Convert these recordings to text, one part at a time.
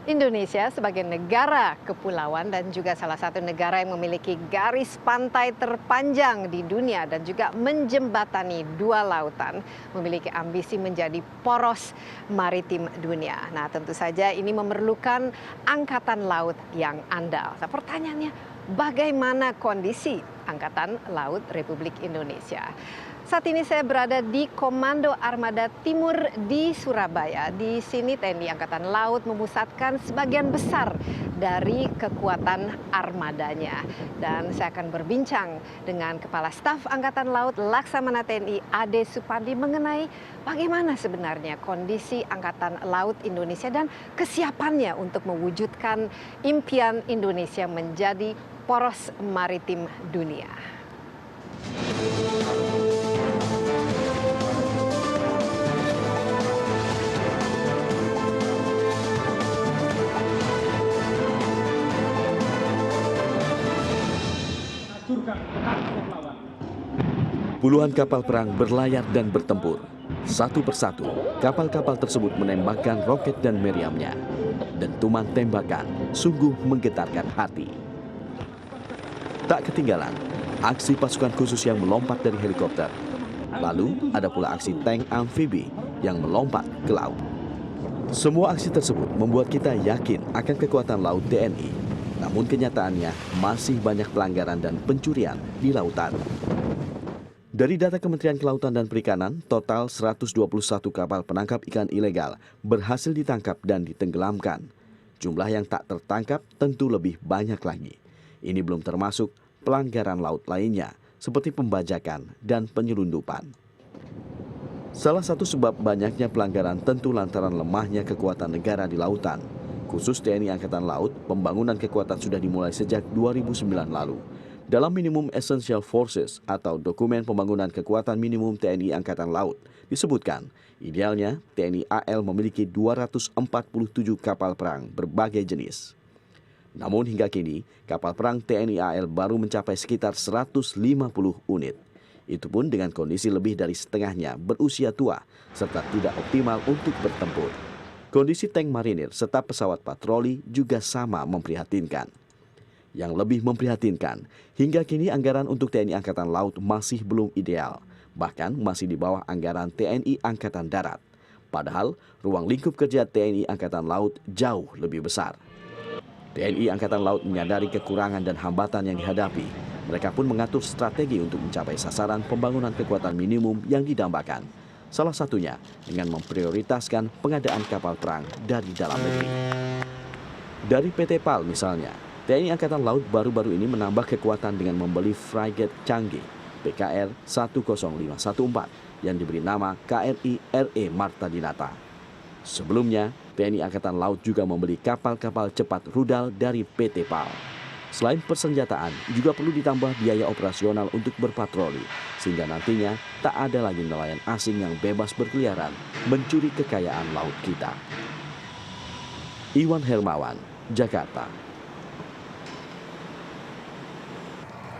Indonesia sebagai negara kepulauan dan juga salah satu negara yang memiliki garis pantai terpanjang di dunia dan juga menjembatani dua lautan, memiliki ambisi menjadi poros maritim dunia. Nah, tentu saja ini memerlukan angkatan laut yang andal. Nah, pertanyaannya, bagaimana kondisi Angkatan Laut Republik Indonesia? Saat ini saya berada di Komando Armada Timur di Surabaya. Di sini TNI Angkatan Laut memusatkan sebagian besar dari kekuatan armadanya. Dan saya akan berbincang dengan Kepala Staf Angkatan Laut Laksamana TNI Ade Supandi mengenai bagaimana sebenarnya kondisi Angkatan Laut Indonesia dan kesiapannya untuk mewujudkan impian Indonesia menjadi poros maritim dunia. Puluhan kapal perang berlayar dan bertempur. Satu persatu, kapal-kapal tersebut menembakkan roket dan meriamnya. Dentuman tembakan sungguh menggetarkan hati. Tak ketinggalan, aksi pasukan khusus yang melompat dari helikopter. Lalu ada pula aksi tank amfibi yang melompat ke laut. Semua aksi tersebut membuat kita yakin akan kekuatan laut TNI. Namun kenyataannya masih banyak pelanggaran dan pencurian di lautan. Dari data Kementerian Kelautan dan Perikanan, total 121 kapal penangkap ikan ilegal berhasil ditangkap dan ditenggelamkan. Jumlah yang tak tertangkap tentu lebih banyak lagi. Ini belum termasuk pelanggaran laut lainnya, seperti pembajakan dan penyelundupan. Salah satu sebab banyaknya pelanggaran tentu lantaran lemahnya kekuatan negara di lautan. Khusus TNI Angkatan Laut, pembangunan kekuatan sudah dimulai sejak 2009 lalu. Dalam Minimum Essential Forces atau dokumen pembangunan kekuatan minimum TNI Angkatan Laut, disebutkan idealnya TNI AL memiliki 247 kapal perang berbagai jenis. Namun hingga kini, kapal perang TNI AL baru mencapai sekitar 150 unit. Itu pun dengan kondisi lebih dari setengahnya berusia tua serta tidak optimal untuk bertempur. Kondisi tank marinir serta pesawat patroli juga sama memprihatinkan. Yang lebih memprihatinkan, hingga kini anggaran untuk TNI Angkatan Laut masih belum ideal, bahkan masih di bawah anggaran TNI Angkatan Darat. Padahal ruang lingkup kerja TNI Angkatan Laut jauh lebih besar. TNI Angkatan Laut menyadari kekurangan dan hambatan yang dihadapi. Mereka pun mengatur strategi untuk mencapai sasaran pembangunan kekuatan minimum yang didambakan. Salah satunya dengan memprioritaskan pengadaan kapal perang dari dalam negeri. Dari PT PAL misalnya, TNI Angkatan Laut baru-baru ini menambah kekuatan dengan membeli frigate canggih PKR 10514 yang diberi nama KRI RE Marta Dinata. Sebelumnya, TNI Angkatan Laut juga membeli kapal-kapal cepat rudal dari PT PAL. Selain persenjataan, juga perlu ditambah biaya operasional untuk berpatroli, sehingga nantinya tak ada lagi nelayan asing yang bebas berkeliaran mencuri kekayaan laut kita. Iwan Hermawan, Jakarta.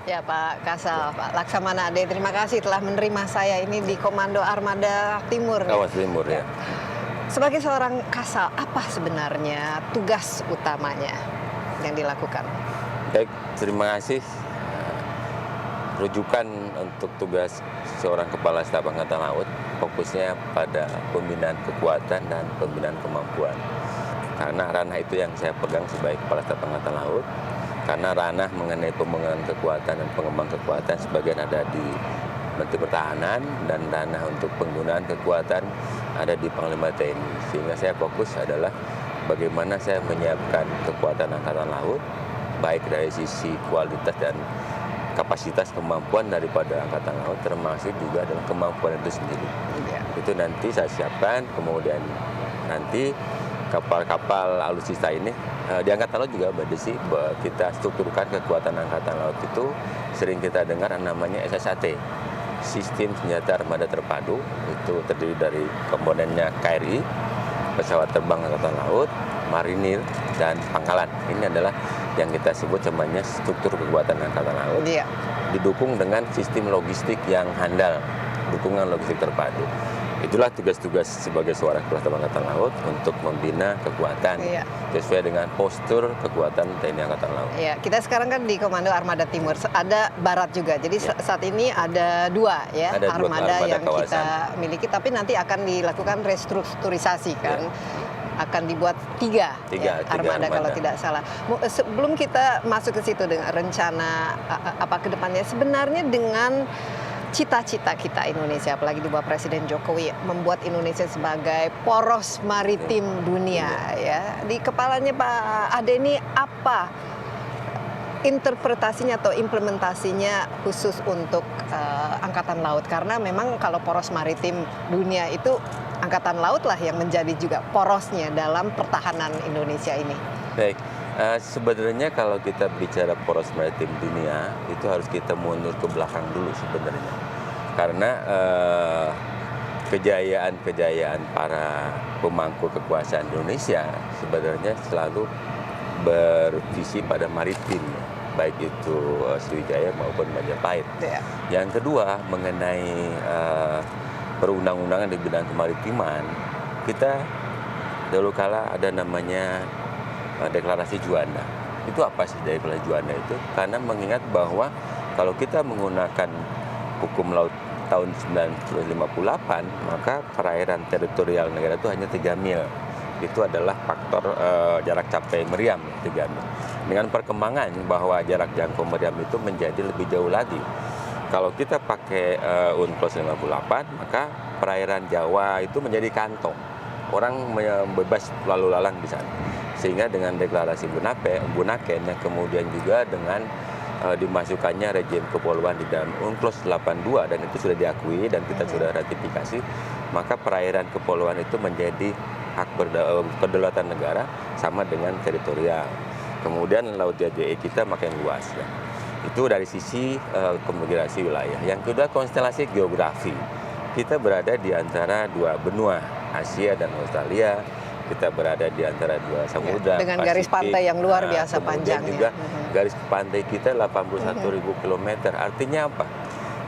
Ya Pak Kasal, Pak Laksamana Ade, terima kasih telah menerima saya ini di Komando Armada Timur. Awas Timur ya. Sebagai seorang Kasal, apa sebenarnya tugas utamanya yang dilakukan? Baik, terima kasih. Rujukan untuk tugas seorang Kepala Staf Angkatan Laut fokusnya pada pembinaan kekuatan dan pembinaan kemampuan. Karena ranah itu yang saya pegang sebagai Kepala Staf Angkatan Laut. Karena ranah mengenai pembangunan kekuatan dan pengembangan kekuatan sebagian ada di Menteri Pertahanan dan ranah untuk penggunaan kekuatan ada di Panglima TNI. Sehingga saya fokus adalah bagaimana saya menyiapkan kekuatan Angkatan Laut, baik dari sisi kualitas dan kapasitas kemampuan daripada Angkatan Laut, termasuk juga dalam kemampuan itu sendiri. Itu nanti saya siapkan, kemudian nanti kapal-kapal alutsista ini di Angkatan Laut juga Mbak Desi, kita strukturkan kekuatan Angkatan Laut itu sering kita dengar namanya SSAT, Sistem Senjata Armada Terpadu. Itu terdiri dari komponennya KRI, pesawat terbang Angkatan Laut, marinir, dan pangkalan. Ini adalah yang kita sebut namanya struktur kekuatan Angkatan Laut. Didukung dengan sistem logistik yang handal, dukungan logistik terpadu. Itulah tugas-tugas sebagai seorang Kepala Staf Angkatan Laut untuk membina kekuatan sesuai dengan postur kekuatan TNI Angkatan Laut. Ya, kita sekarang kan di Komando Armada Timur, ada Barat juga. Jadi saat ini ada dua ya Ada dua armada yang kawasan kita miliki, tapi nanti akan dilakukan restrukturisasi kan. Akan dibuat tiga armada kalau tidak salah. Sebelum kita masuk ke situ dengan rencana apa ke depannya, sebenarnya dengan cita-cita kita Indonesia, apalagi di bawah Presiden Jokowi, membuat Indonesia sebagai poros maritim dunia ya. Di kepalanya Pak Ade ini apa interpretasinya atau implementasinya khusus untuk Angkatan Laut? Karena memang kalau poros maritim dunia itu Angkatan Laut lah yang menjadi juga porosnya dalam pertahanan Indonesia ini. Baik, sebenarnya kalau kita bicara poros maritim dunia itu harus kita mundur ke belakang dulu sebenarnya, karena kejayaan para pemangku kekuasaan Indonesia sebenarnya selalu bervisi pada maritim, baik itu Sriwijaya maupun Majapahit. Yang kedua, mengenai perundang-undangan di bidang kemaritiman, kita dulu kala ada namanya deklarasi Juanda. Itu apa sih deklarasi Juanda itu? Karena mengingat bahwa kalau kita menggunakan hukum laut tahun 1958, maka perairan teritorial negara itu hanya 3 mil. Itu adalah faktor jarak capai meriam 3 mil. Dengan perkembangan bahwa jarak jangkau meriam itu menjadi lebih jauh lagi. Kalau kita pakai UNCLOS 58, maka perairan Jawa itu menjadi kantong. Orang bebas lalu lalang di sana. Sehingga dengan deklarasi Bunaken yang kemudian juga dengan dimasukkannya rejim kepulauan di dalam UNCLOS 82 dan itu sudah diakui dan kita sudah ratifikasi, maka perairan kepulauan itu menjadi hak kedaulatan negara sama dengan teritorial. Kemudian laut JJE kita makin luas ya. Itu dari sisi konfigurasi wilayah. Yang kedua, konstelasi geografi. Kita berada di antara dua benua, Asia dan Australia. Kita berada di antara dua samudra. Dengan garis pantai yang luar biasa panjangnya. Juga garis pantai kita 81.000 km. Artinya apa?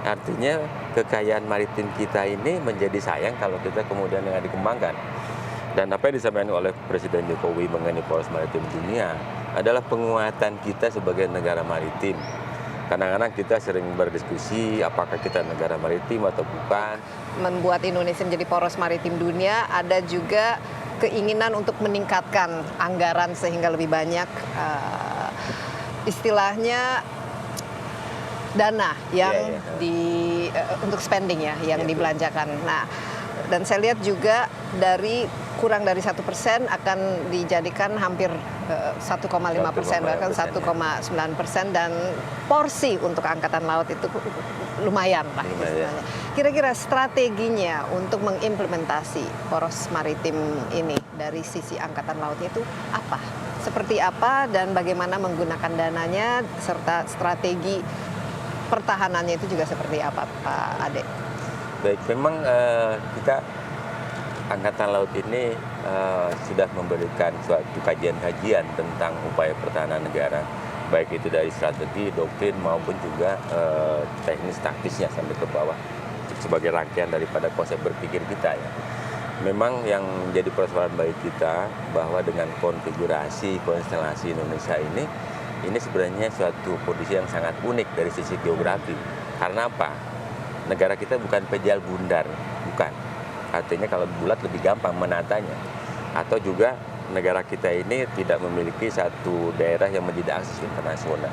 Artinya kekayaan maritim kita ini menjadi sayang kalau kita kemudian nggak dikembangkan. Dan apa yang disampaikan oleh Presiden Jokowi mengenai poros maritim dunia adalah penguatan kita sebagai negara maritim. Kadang-kadang kita sering berdiskusi apakah kita negara maritim atau bukan. Membuat Indonesia menjadi poros maritim dunia, ada juga keinginan untuk meningkatkan anggaran sehingga lebih banyak istilahnya dana yang untuk spending ya, yang dibelanjakan. Nah, dan saya lihat juga kurang dari 1% akan dijadikan hampir 1,5%, bahkan 1,9%, dan porsi untuk Angkatan Laut itu lumayan lah. Kira-kira strateginya untuk mengimplementasi poros maritim ini dari sisi Angkatan Laut itu apa? Seperti apa dan bagaimana menggunakan dananya serta strategi pertahanannya itu juga seperti apa, Pak Ade? Baik, memang kita Angkatan Laut ini sudah memberikan suatu kajian-kajian tentang upaya pertahanan negara, baik itu dari strategi, doktrin maupun juga teknis taktisnya sampai ke bawah sebagai rangkaian daripada konsep berpikir kita ya. Memang yang jadi persoalan bagi kita bahwa dengan konfigurasi konstelasi Indonesia ini sebenarnya suatu kondisi yang sangat unik dari sisi geografi. Karena apa? Negara kita bukan pejal bundar, bukan. Artinya kalau bulat lebih gampang menatanya. Atau juga negara kita ini tidak memiliki satu daerah yang menjadi akses internasional.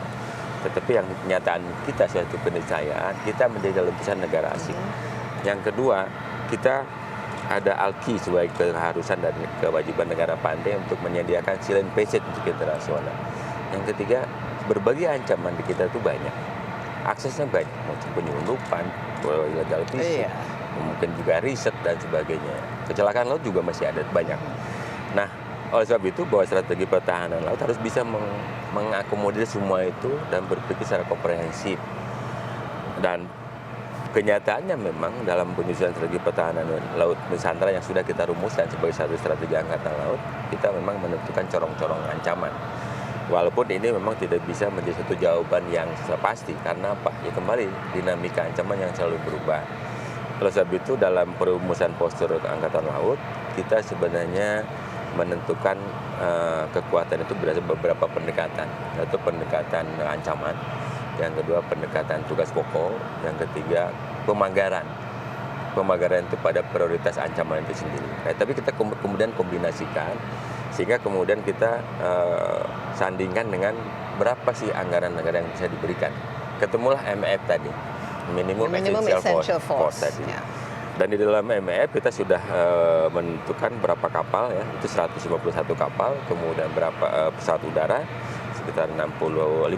Tetapi yang kenyataan kita suatu keniscayaan, kita menjadi lapisan negara asing. Yang kedua, kita ada ALKI sebagai keharusan dan kewajiban negara pantai untuk menyediakan silent passage untuk internasional. Yang ketiga, berbagai ancaman di kita itu banyak. Aksesnya banyak, macam penyelundupan, illegal fishing, mungkin juga riset dan sebagainya. Kecelakaan laut juga masih ada banyak. Nah, oleh sebab itu bahwa strategi pertahanan laut harus bisa mengakomodir semua itu dan berpikir secara komprehensif. Dan kenyataannya memang dalam penyusunan strategi pertahanan laut Nusantara yang sudah kita rumuskan sebagai satu strategi angkatan laut, kita memang menentukan corong-corong ancaman. Walaupun ini memang tidak bisa menjadi satu jawaban yang pasti. Karena apa? Ya kembali, dinamika ancaman yang selalu berubah. Oleh sebab itu dalam perumusan postur Angkatan Laut, kita sebenarnya menentukan kekuatan itu berdasarkan beberapa pendekatan. Satu pendekatan ancaman, yang kedua pendekatan tugas pokok, yang ketiga pemagaran. Pemagaran itu pada prioritas ancaman itu sendiri. Nah, tapi kita kemudian kombinasikan sehingga kemudian kita sandingkan dengan berapa sih anggaran negara yang bisa diberikan. Ketemulah MEF tadi, minimum essential force tadi. Ya. Dan di dalam MEF kita sudah menentukan berapa kapal ya, itu 151 kapal, kemudian berapa pesawat udara, sekitar 54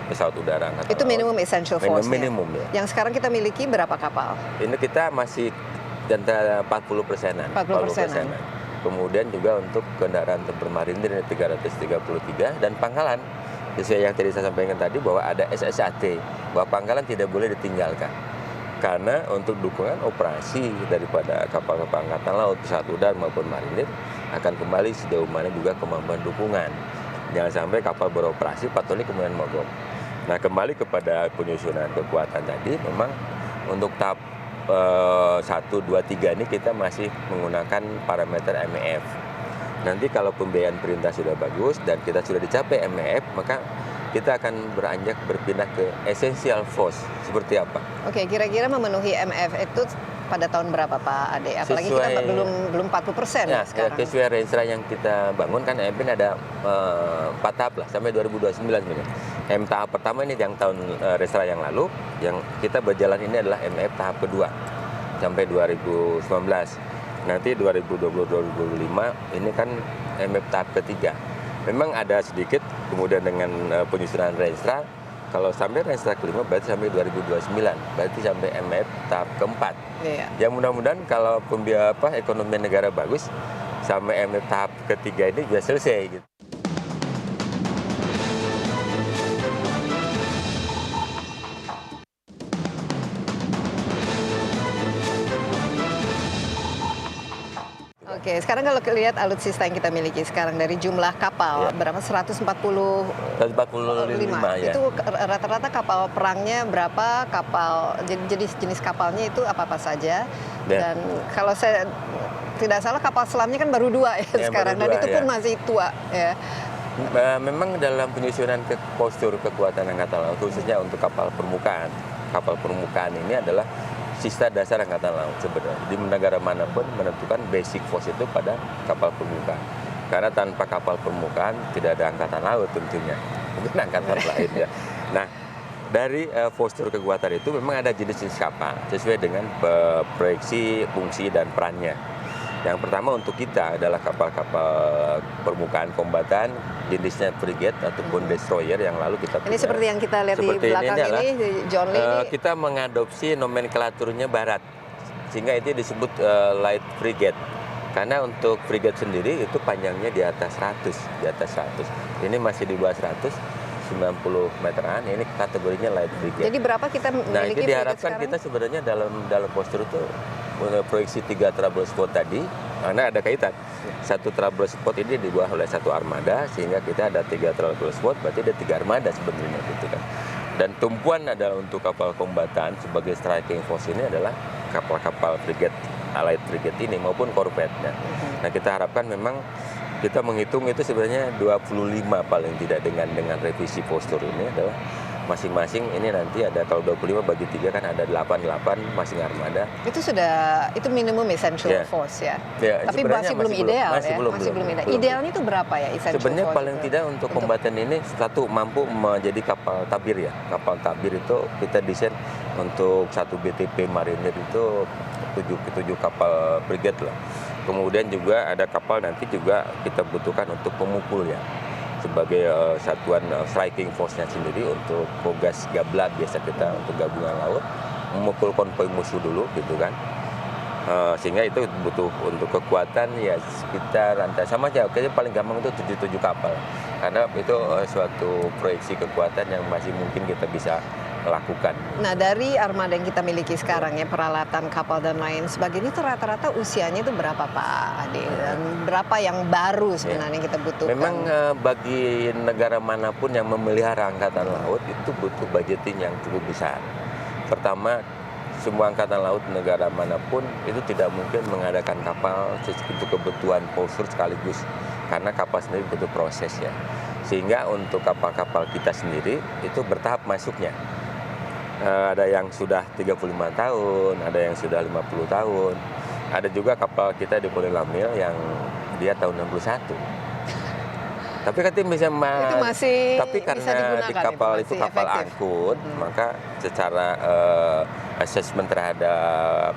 pesawat udara Angkatan Itu minimum Laut. essential force. Minimum ya. Yang sekarang kita miliki berapa kapal? Ini kita masih antara 40%-an. 40%-an. Kemudian juga untuk kendaraan tempur marinir 333 dan pangkalan. Sesuai yang tadi saya sampaikan tadi bahwa ada SSAT, bahwa pangkalan tidak boleh ditinggalkan. Karena untuk dukungan operasi daripada kapal-kapal Angkatan Laut, pesawat udara maupun marinir akan kembali sejauh mana juga kemampuan dukungan. Jangan sampai kapal beroperasi, patroli kemudian mogok. Nah, kembali kepada penyusunan kekuatan tadi, memang untuk tahap 1, 2, 3 ini kita masih menggunakan parameter MEF. Nanti kalau pembiayaan perintah sudah bagus dan kita sudah dicapai MEF, maka kita akan beranjak berpindah ke essential force. Seperti apa? Oke, kira-kira memenuhi MEF itu pada tahun berapa Pak Ade? Apalagi kita belum 40% ya, sekarang. Sesuai renstra yang kita bangun kan MEF ini ada 4 tahap lah sampai 2029 sebenarnya. tahap pertama ini yang tahun renstra yang lalu, yang kita berjalan ini adalah MEF tahap kedua sampai 2019. Nanti 2020-2025 ini kan MEF tahap ketiga. Memang ada sedikit, kemudian dengan penyusunan renstra, kalau sampai renstra kelima berarti sampai 2029, berarti sampai MEF tahap keempat. Iya. Yang mudah-mudahan kalau ekonomi negara bagus, sampai MEF tahap ketiga ini sudah selesai gitu. Oke, sekarang kalau lihat alutsista yang kita miliki sekarang dari jumlah kapal, Ya. berapa? 145 145 ya. Itu rata-rata kapal perangnya berapa? Jenis kapalnya itu apa-apa saja? Ya. Dan kalau saya tidak salah kapal selamnya kan baru 2 ya sekarang, baru dan 2, itu pun ya. masih tua ya. Memang dalam penyusunan postur kekuatan Angkatan Laut, khususnya untuk kapal permukaan. Kapal permukaan ini adalah sista dasar Angkatan Laut sebenarnya. Di negara manapun menentukan basic force itu pada kapal permukaan. Karena tanpa kapal permukaan tidak ada Angkatan Laut tentunya. Mungkin angkatan lain ya. Nah, dari postur kekuatan itu memang ada jenis-jenis kapal sesuai dengan proyeksi, fungsi, dan perannya. Yang pertama untuk kita adalah kapal-kapal permukaan kombatan, jenisnya frigate ataupun destroyer yang lalu kita punya. Ini seperti yang kita lihat di belakang ini, John Lee ini. Kita mengadopsi nomenklaturnya barat, sehingga itu disebut light frigate. Karena untuk frigate sendiri itu panjangnya di atas 100, Ini masih di bawah 100, 90 meteran, ini kategorinya light frigate. Jadi berapa kita memiliki Nah, ini diharapkan sekarang? kita sebenarnya dalam postur itu proyeksi 3 trouble spot tadi, karena ada kaitan. Satu trouble spot ini dibuat oleh satu armada, sehingga kita ada 3 trouble spot, berarti ada 3 armada sebenarnya gitu kan. Dan tumpuan adalah untuk kapal kombatan sebagai striking force ini adalah kapal-kapal frigate, light frigate ini maupun korvetnya. Nah, kita harapkan memang kita menghitung itu sebenarnya 25 paling tidak dengan revisi postur ini adalah masing-masing ini nanti ada, kalau 25 bagi 3 kan ada 8 masing armada. Itu minimum essential force ya. Tapi masih belum ideal masih ya. belum ideal. Idealnya itu berapa ya essential sebenarnya force? Paling tidak untuk kombatan ini satu mampu menjadi kapal tabir ya. Kapal tabir itu kita desain untuk satu BTP marinir itu 7 kapal frigate lah. Kemudian juga ada kapal nanti juga kita butuhkan untuk pemukul ya, sebagai satuan striking force-nya sendiri untuk Kogas Gabla biasa kita untuk gabungan laut memukul konvoi musuh dulu gitu kan. Sehingga itu butuh untuk kekuatan ya sekitar antara sama aja, kayaknya paling gampang itu 77 kapal. Karena itu suatu proyeksi kekuatan yang masih mungkin kita bisa lakukan. Nah, dari armada yang kita miliki sekarang ya, peralatan kapal dan lain sebagainya, itu rata-rata usianya itu berapa Pak Ade? Dan berapa yang baru sebenarnya kita butuhkan? Memang bagi negara manapun yang memelihara angkatan laut itu butuh budgeting yang cukup besar. Pertama, semua angkatan laut negara manapun itu tidak mungkin mengadakan kapal untuk kebutuhan postur sekaligus, karena kapal sendiri butuh proses ya. Sehingga untuk kapal-kapal kita sendiri itu bertahap masuknya. Ada yang sudah 35 tahun, ada yang sudah 50 tahun. Ada juga kapal kita di Pulau Lamil yang dia tahun 61. Tapi katanya bisa itu masih tapi bisa karena digunakan, di kapal itu masih kapal efektif. angkut, maka secara assessment terhadap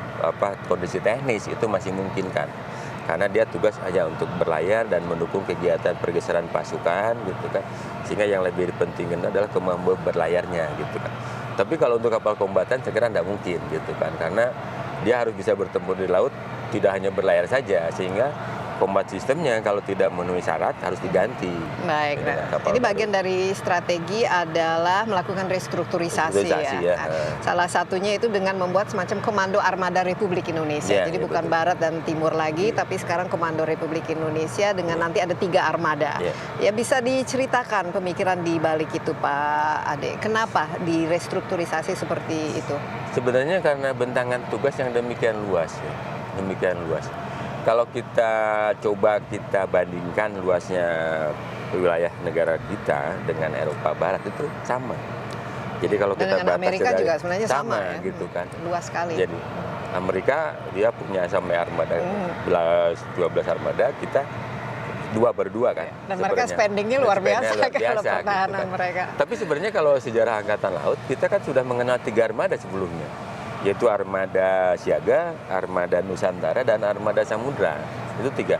kondisi teknis itu masih mungkin kan. Karena dia tugas hanya untuk berlayar dan mendukung kegiatan pergeseran pasukan gitu kan. Sehingga yang lebih dipentingkan adalah kemampuan berlayarnya gitu kan. Tapi kalau untuk kapal kombatan saya kira tidak mungkin gitu kan, karena dia harus bisa bertempur di laut, tidak hanya berlayar saja, sehingga combat sistemnya kalau tidak memenuhi syarat harus diganti. Baik, ini bagian dari strategi adalah melakukan restrukturisasi ya. Salah satunya itu dengan membuat semacam Komando Armada Republik Indonesia. Jadi bukan betul. Barat dan Timur lagi, tapi sekarang Komando Republik Indonesia dengan nanti ada 3 armada. Ya bisa diceritakan pemikiran di balik itu Pak Ade. Kenapa direstrukturisasi seperti itu? Sebenarnya karena bentangan tugas yang demikian luas ya. Demikian luas. Kalau kita coba kita bandingkan luasnya wilayah negara kita dengan Eropa Barat itu sama. Jadi kalau kita dengan Amerika juga sebenarnya sama ya? Gitu kan. Luas sekali. Jadi Amerika dia punya sampai armada 12 armada, kita 2 berdua kan. Dan mereka spendingnya luar biasa kalau pertahanan gitu kan. Mereka. Tapi sebenarnya kalau sejarah angkatan laut kita kan sudah mengenal 3 armada sebelumnya. Yaitu armada siaga, armada Nusantara, dan armada Samudra. Itu 3.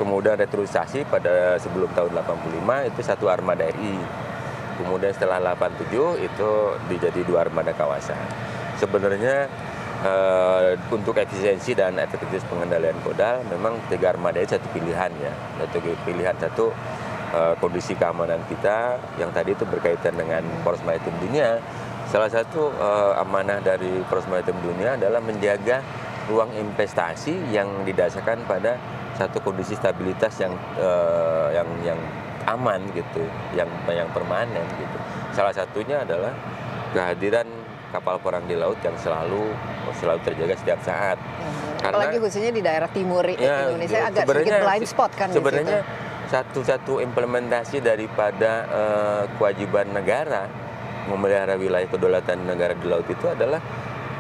Kemudian restrukturisasi pada sebelum tahun 85 itu 1 armada RI. Kemudian setelah 87 itu dijadi 2 armada kawasan. Sebenarnya untuk efisiensi dan efektivitas pengendalian kodal memang 3 armada itu satu pilihan ya. Satu pilihan, satu kondisi keamanan kita yang tadi itu berkaitan dengan Poros Maritim Dunia. Salah satu amanah dari Poros Maritim Dunia adalah menjaga ruang investasi yang didasarkan pada satu kondisi stabilitas yang aman gitu, yang permanen gitu. Salah satunya adalah kehadiran kapal perang di laut yang selalu terjaga setiap saat. Apalagi khususnya di daerah timur Indonesia agak sedikit blind spot kan. Sebenarnya satu-satu implementasi daripada kewajiban negara memelihara wilayah kedaulatan negara di laut itu adalah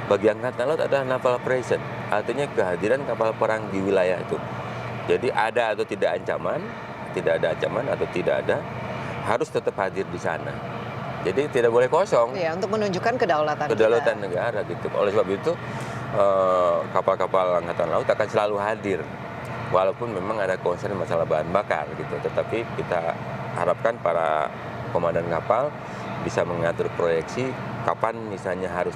bagi angkatan laut adalah naval operation, artinya kehadiran kapal perang di wilayah itu. Jadi ada atau tidak ancaman, tidak ada ancaman atau tidak ada, harus tetap hadir di sana. Jadi tidak boleh kosong. Ya, untuk menunjukkan kedaulatan negara gitu. Oleh sebab itu kapal-kapal angkatan laut akan selalu hadir, walaupun memang ada concern masalah bahan bakar gitu. Tetapi kita harapkan para komandan kapal bisa mengatur proyeksi kapan misalnya harus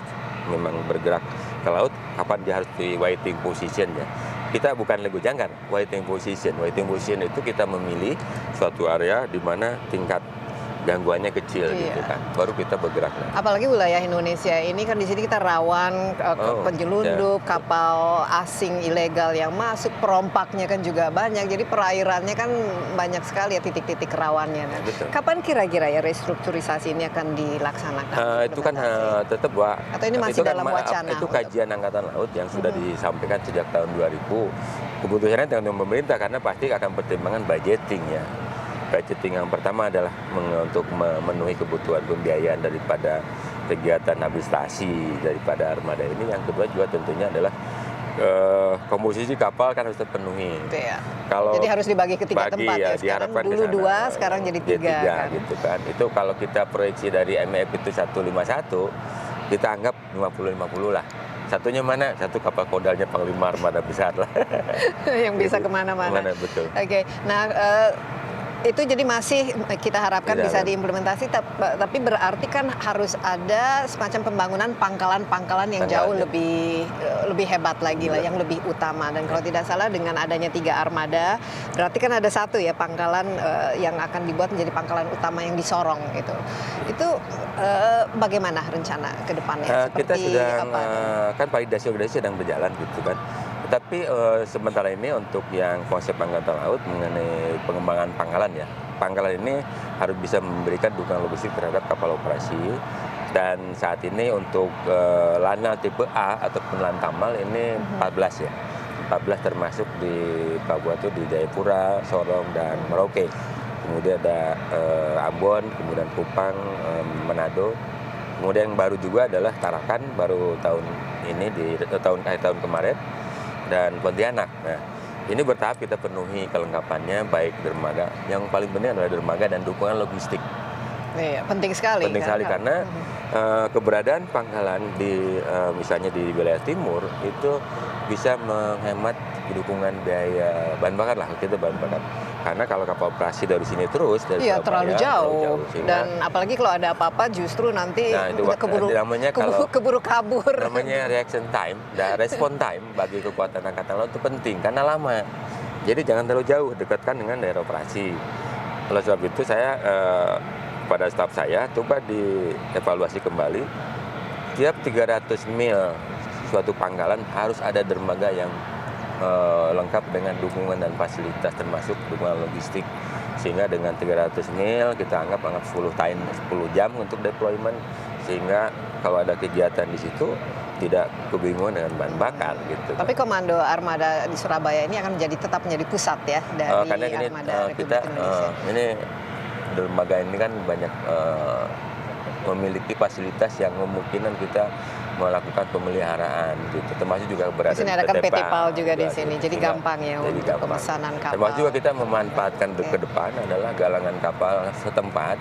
memang bergerak ke laut, kapan dia harus di waiting position ya. Kita bukan lego jangkar, waiting position. Waiting position itu kita memilih suatu area di mana tingkat gangguannya kecil gitu kan, baru kita bergerak. Apalagi wilayah Indonesia ini kan di sini kita rawan penjelundup, kapal asing ilegal yang masuk, perompaknya kan juga banyak. Jadi perairannya kan banyak sekali ya titik-titik rawannya. Kapan kira-kira ya restrukturisasi ini akan dilaksanakan? Itu kan tetap atau ini masih dalam wacana? Itu kajian angkatan laut yang sudah disampaikan sejak tahun 2000. Keputusannya dengan pemerintah karena pasti akan pertimbangan budgeting ya. Budgeting yang pertama adalah untuk memenuhi kebutuhan pembiayaan daripada kegiatan administrasi daripada armada ini. Yang kedua juga tentunya adalah komposisi kapal kan harus terpenuhi. Ya. Jadi harus dibagi ke 3 tempat ya. Sekarang dulu 2, sekarang jadi 3 kan. Gitu kan. Itu kalau kita proyeksi dari MEF itu 151, kita anggap 50-50 lah. Satunya mana? Satu kapal kodalnya Panglima Armada besar lah. Yang bisa kemana-mana. Betul. Oke. Nah, itu jadi masih kita harapkan bisa diimplementasi, tapi berarti kan harus ada semacam pembangunan pangkalan-pangkalan yang jauh lebih hebat lagi lah, yang lebih utama. Dan kalau tidak salah dengan adanya 3 armada, berarti kan ada 1 ya pangkalan yang akan dibuat menjadi pangkalan utama yang di Sorong gitu. Itu bagaimana rencana ke depannya? Kita sedang kan validasi sedang berjalan gitu kan. Tapi sementara ini untuk yang konsep angkatan laut mengenai pengembangan pangkalan ya. Pangkalan ini harus bisa memberikan dukungan logistik terhadap kapal operasi Dan saat ini untuk Lanal tipe A ataupun Lantamal ini 14 ya. 14 termasuk di Papua itu di Jayapura, Sorong, dan Merauke. Kemudian ada Ambon, kemudian Kupang, Manado. Kemudian yang baru juga adalah Tarakan, baru tahun ini di akhir tahun kemarin, dan Pontianak. Nah, ini bertahap kita penuhi kelengkapannya, baik dermaga. Yang paling penting adalah dermaga dan dukungan logistik. Iya, penting sekali. Penting sekali karena keberadaan pangkalan di misalnya di wilayah timur itu bisa menghemat dukungan biaya bahan bakar lah, kita bahan bakar. Karena kalau kapal operasi dari sini terus dari Iya, terlalu jauh. sehingga, Dan apalagi kalau ada apa-apa justru nanti itu namanya keburu kabur. Namanya reaction time, dan respon time bagi kekuatan angkatan laut itu penting karena lama. Jadi jangan terlalu jauh, dekatkan dengan daerah operasi. Oleh sebab itu saya pada staf saya coba dievaluasi kembali, tiap 300 mil suatu pangkalan harus ada dermaga yang lengkap dengan dukungan dan fasilitas termasuk dukungan logistik, sehingga dengan 300 mil kita anggap 10 jam untuk deployment, sehingga kalau ada kegiatan di situ tidak kebingungan dengan bahan bakar gitu. Tapi Komando Armada di Surabaya ini akan tetap menjadi pusat ya dari karena ini Armada kita Republik Indonesia. ini dermaga ini kan banyak memiliki fasilitas yang memungkinkan kita melakukan pemeliharaan gitu, termasuk juga Di sini ada kan PT PAL juga di sini, jadi sehingga gampang ya jadi untuk gampang. pemesanan kapal. Termasuk juga kita memanfaatkan ke depan adalah galangan kapal setempat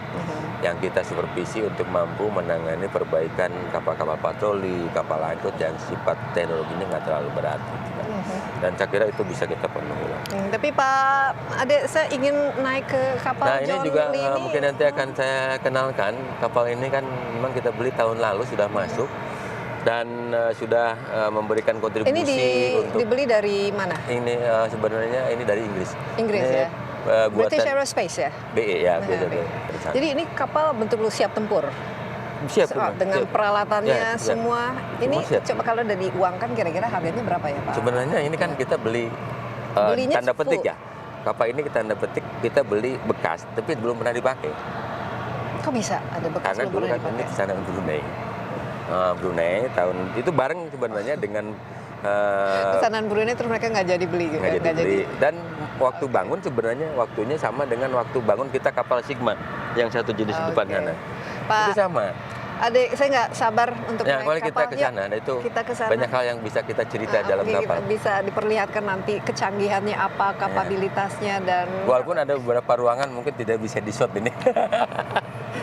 yang kita supervisi untuk mampu menangani perbaikan kapal-kapal patroli, kapal angkut yang sifat teknologinya nggak terlalu berat. Gitu kan. Dan saya kira itu bisa kita penuhi. Tapi Pak Ade, saya ingin naik ke kapal Nah ini John juga Lee ini. mungkin nanti akan saya kenalkan. Kapal ini kan memang kita beli tahun lalu sudah masuk dan sudah memberikan kontribusi Ini untuk dibeli dari mana? ini sebenarnya ini dari Inggris. Inggris Ini, ya. buatan British Aerospace ya. BE ya. BE. Jadi ini kapal bentuk siap tempur. Siap Dengan peralatannya Ya, semua. Ini siap. coba kalau udah diuangkan kira-kira harganya berapa ya Pak? Sebenarnya ini kan kita beli Belinya tanda petik full. ya. Kapal ini tanda petik kita beli bekas, tapi belum pernah dipakai. Kok bisa ada bekas Karena belum dulu pernah kan ini dipakai? pesanan Brunei. Brunei tahun itu bareng sebenarnya dengan Pesanan Brunei terus mereka nggak jadi beli gitu. nggak jadi beli. Dan waktu bangun sebenarnya waktunya sama dengan waktu bangun kita kapal Sigma yang satu jenis di depan sana. Pak Itu sama. Adik, saya nggak sabar untuk Ya, kalau naik kita kapal. ke Yuk, sana, itu kita ke sana. banyak hal yang bisa kita cerita dalam Mungkin kapal. bisa diperlihatkan nanti kecanggihannya apa, kapabilitasnya dan Walaupun ada beberapa ruangan mungkin tidak bisa di-shot ini.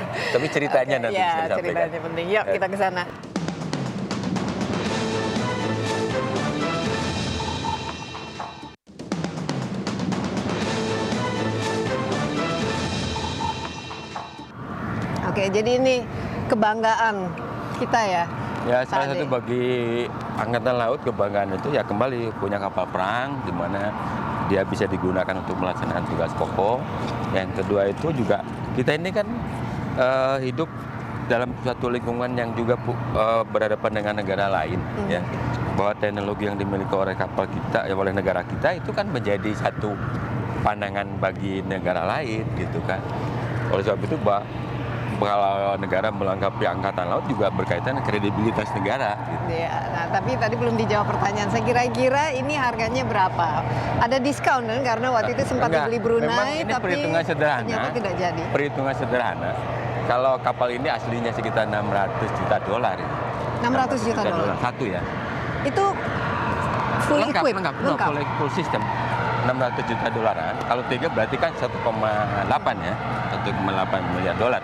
Tapi ceritanya nanti bisa ya, disampaikan. ceritanya penting. Yuk kita ke sana. Oke, jadi ini kebanggaan kita ya. Ya, salah Pak satu Ade. bagi Angkatan Laut kebanggaan itu ya kembali punya kapal perang di mana dia bisa digunakan untuk melaksanakan tugas pokok. Yang kedua itu juga kita ini kan hidup dalam suatu lingkungan yang juga berhadapan dengan negara lain ya. Bahwa teknologi yang dimiliki oleh kapal kita ya oleh negara kita itu kan menjadi satu pandangan bagi negara lain gitu kan. Oleh sebab itu kalau negara melengkapi Angkatan Laut juga berkaitan dengan kredibilitas negara. Gitu. Ya, nah, tapi tadi belum dijawab pertanyaan. Saya kira-kira ini harganya berapa? Ada diskon kan? Karena waktu itu sempat Enggak, dibeli Brunei, memang ini tapi perhitungan sederhana. ternyata tidak jadi. Perhitungan sederhana. Kalau kapal ini aslinya sekitar 600 juta dolar. 600 juta dolar. Satu ya. Itu full equipped, lengkap. Full system. 600 juta dolaran. Kalau 3 berarti kan 1,8 ya. 1,8 miliar dolar.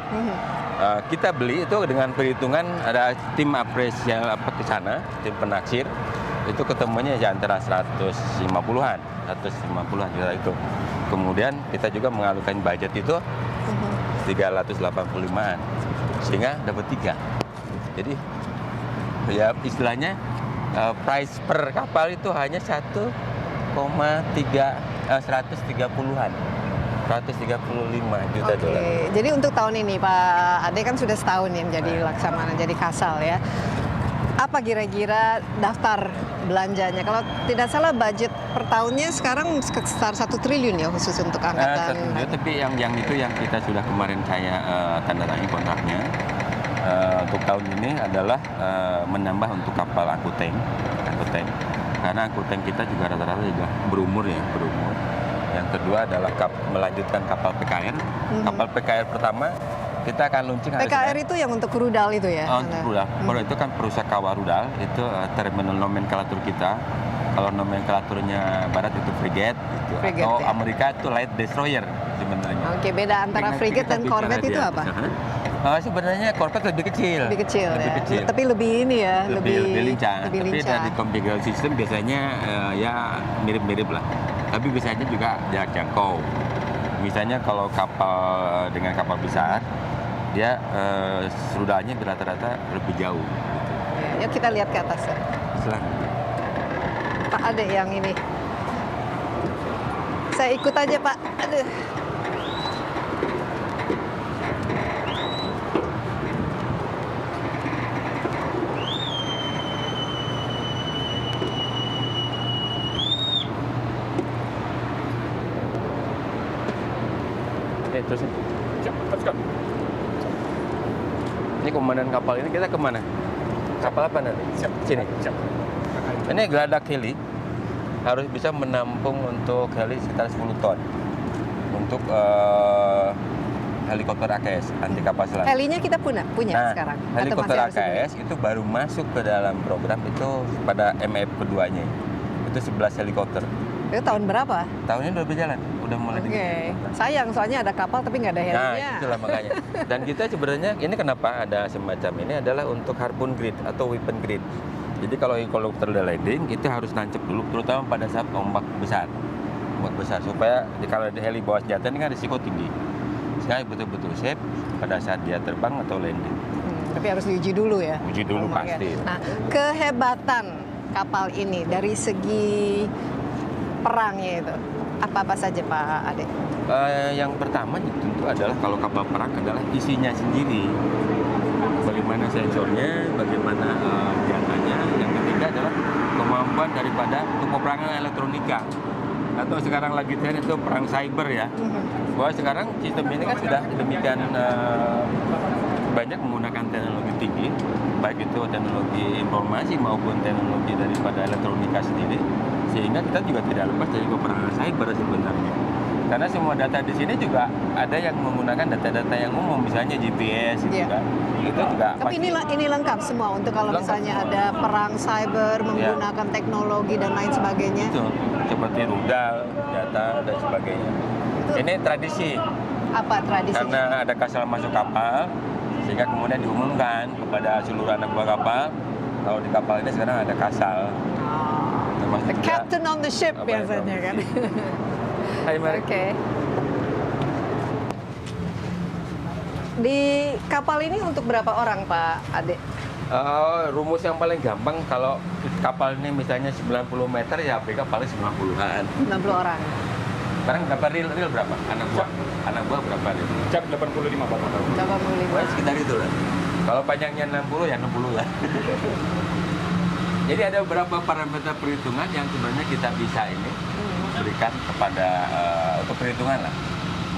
Kita beli itu dengan perhitungan ada tim apresial ke sana, tim penaksir. Itu ketemunya ya antara 150-an juta itu. Kemudian kita juga mengalihkan budget itu 385-an. Sehingga dapat 3. Jadi ya istilahnya price per kapal itu hanya 1,30-an. 135 juta dolar. Jadi untuk tahun ini Pak Ade kan sudah setahun yang jadi Laksamana, jadi Kasal ya. Apa kira-kira daftar belanjanya? Kalau tidak salah budget per tahunnya sekarang sekitar 1 triliun ya khusus untuk angkatan. Tapi yang itu yang kita sudah kemarin saya tanda tangan kontraknya. untuk tahun ini adalah menambah untuk kapal angkut tank. Karena angkut tank kita juga rata-rata juga berumur. Yang kedua adalah melanjutkan kapal PKR. Kapal PKR pertama kita akan launching hari PKR Senin. itu yang untuk rudal itu ya? Untuk rudal. Baru itu kan perusahaan kawal rudal, itu terminal nomenklatur kita. Kalau nomenklaturnya barat itu frigate, atau ya? Amerika itu light destroyer sebenarnya. Oke, beda antara frigate dan corvette itu apa? Sebenarnya corvette lebih kecil. Lebih kecil. Tapi lebih ini ya, lebih lincah. Lebih Tapi lincah. dari configuration system biasanya ya mirip-mirip lah. Tapi biasanya juga jarak jangkau. Misalnya kalau kapal dengan kapal besar, dia rudalnya rata-rata lebih jauh. Gitu. Yuk kita lihat ke atas ya. Silakan. Pak Ade yang ini. Saya ikut aja Pak. Aduh. Terusin. Teruskan. Ini komandan kapal ini kita kemana? Kapal apa nanti? Sini. Ini geladak heli harus bisa menampung untuk heli sekitar 10 ton untuk helikopter AKS anti kapal selam. Helinya kita punya sekarang. Helikopter AKS itu baru masuk ke dalam program itu pada MF keduanya. Itu 11 helikopter. Itu tahun berapa? Tahun ini udah berjalan, udah mulai. Oke. Sayang soalnya ada kapal tapi nggak ada helinya. Nah, itulah makanya. Dan kita sebenarnya ini kenapa ada semacam ini adalah untuk harpoon grid atau weapon grid. Jadi kalau helikopter udah landing, itu harus nancep dulu, terutama pada saat ombak besar. Ombak besar supaya kalau di heli bawa senjata ini kan risiko tinggi. Sehingga betul-betul safe pada saat dia terbang atau landing. Tapi harus diuji dulu ya. Uji dulu Ombaknya. pasti. Nah, kehebatan kapal ini dari segi perangnya itu apa-apa saja Pak Ade? Yang pertama tentu adalah kalau kapal perang adalah isinya sendiri. Bagaimana sensornya, bagaimana senjatanya. Yang ketiga adalah kemampuan daripada untuk peperangan elektronika. Atau sekarang lagi tren itu perang cyber ya. Bahwa sekarang sistem ini kan sudah demikian banyak menggunakan teknologi tinggi, baik itu teknologi informasi maupun teknologi daripada elektronika sendiri, sehingga kita juga tidak lepas dari peperangan cyber sebenarnya. Karena semua data di sini juga ada yang menggunakan data-data yang umum, misalnya GPS gitu kan. Itu juga. Tapi ini lengkap semua untuk kalau misalnya ada perang cyber menggunakan teknologi dan lain sebagainya. Itu seperti rudal, data dan sebagainya. Ini tradisi. Apa tradisi? Karena ada kasal masuk kapal, sehingga kemudian diumumkan kepada seluruh anak buah kapal kalau di kapal ini sekarang ada kasal. The captain on the ship biasanya kan. Hai, mari. Oke. Di kapal ini untuk berapa orang Pak Ade? Rumus yang paling gampang kalau kapal ini misalnya 90 meter ya APK paling 90-an. 90 orang. Sekarang berapa real berapa? Anak buah berapa real? Jam 85 Bapak. 85. Sekitar itu lah. Kalau panjangnya 60 ya 60 lah. Jadi ada beberapa parameter perhitungan yang sebenarnya kita bisa ini berikan kepada untuk perhitungan lah.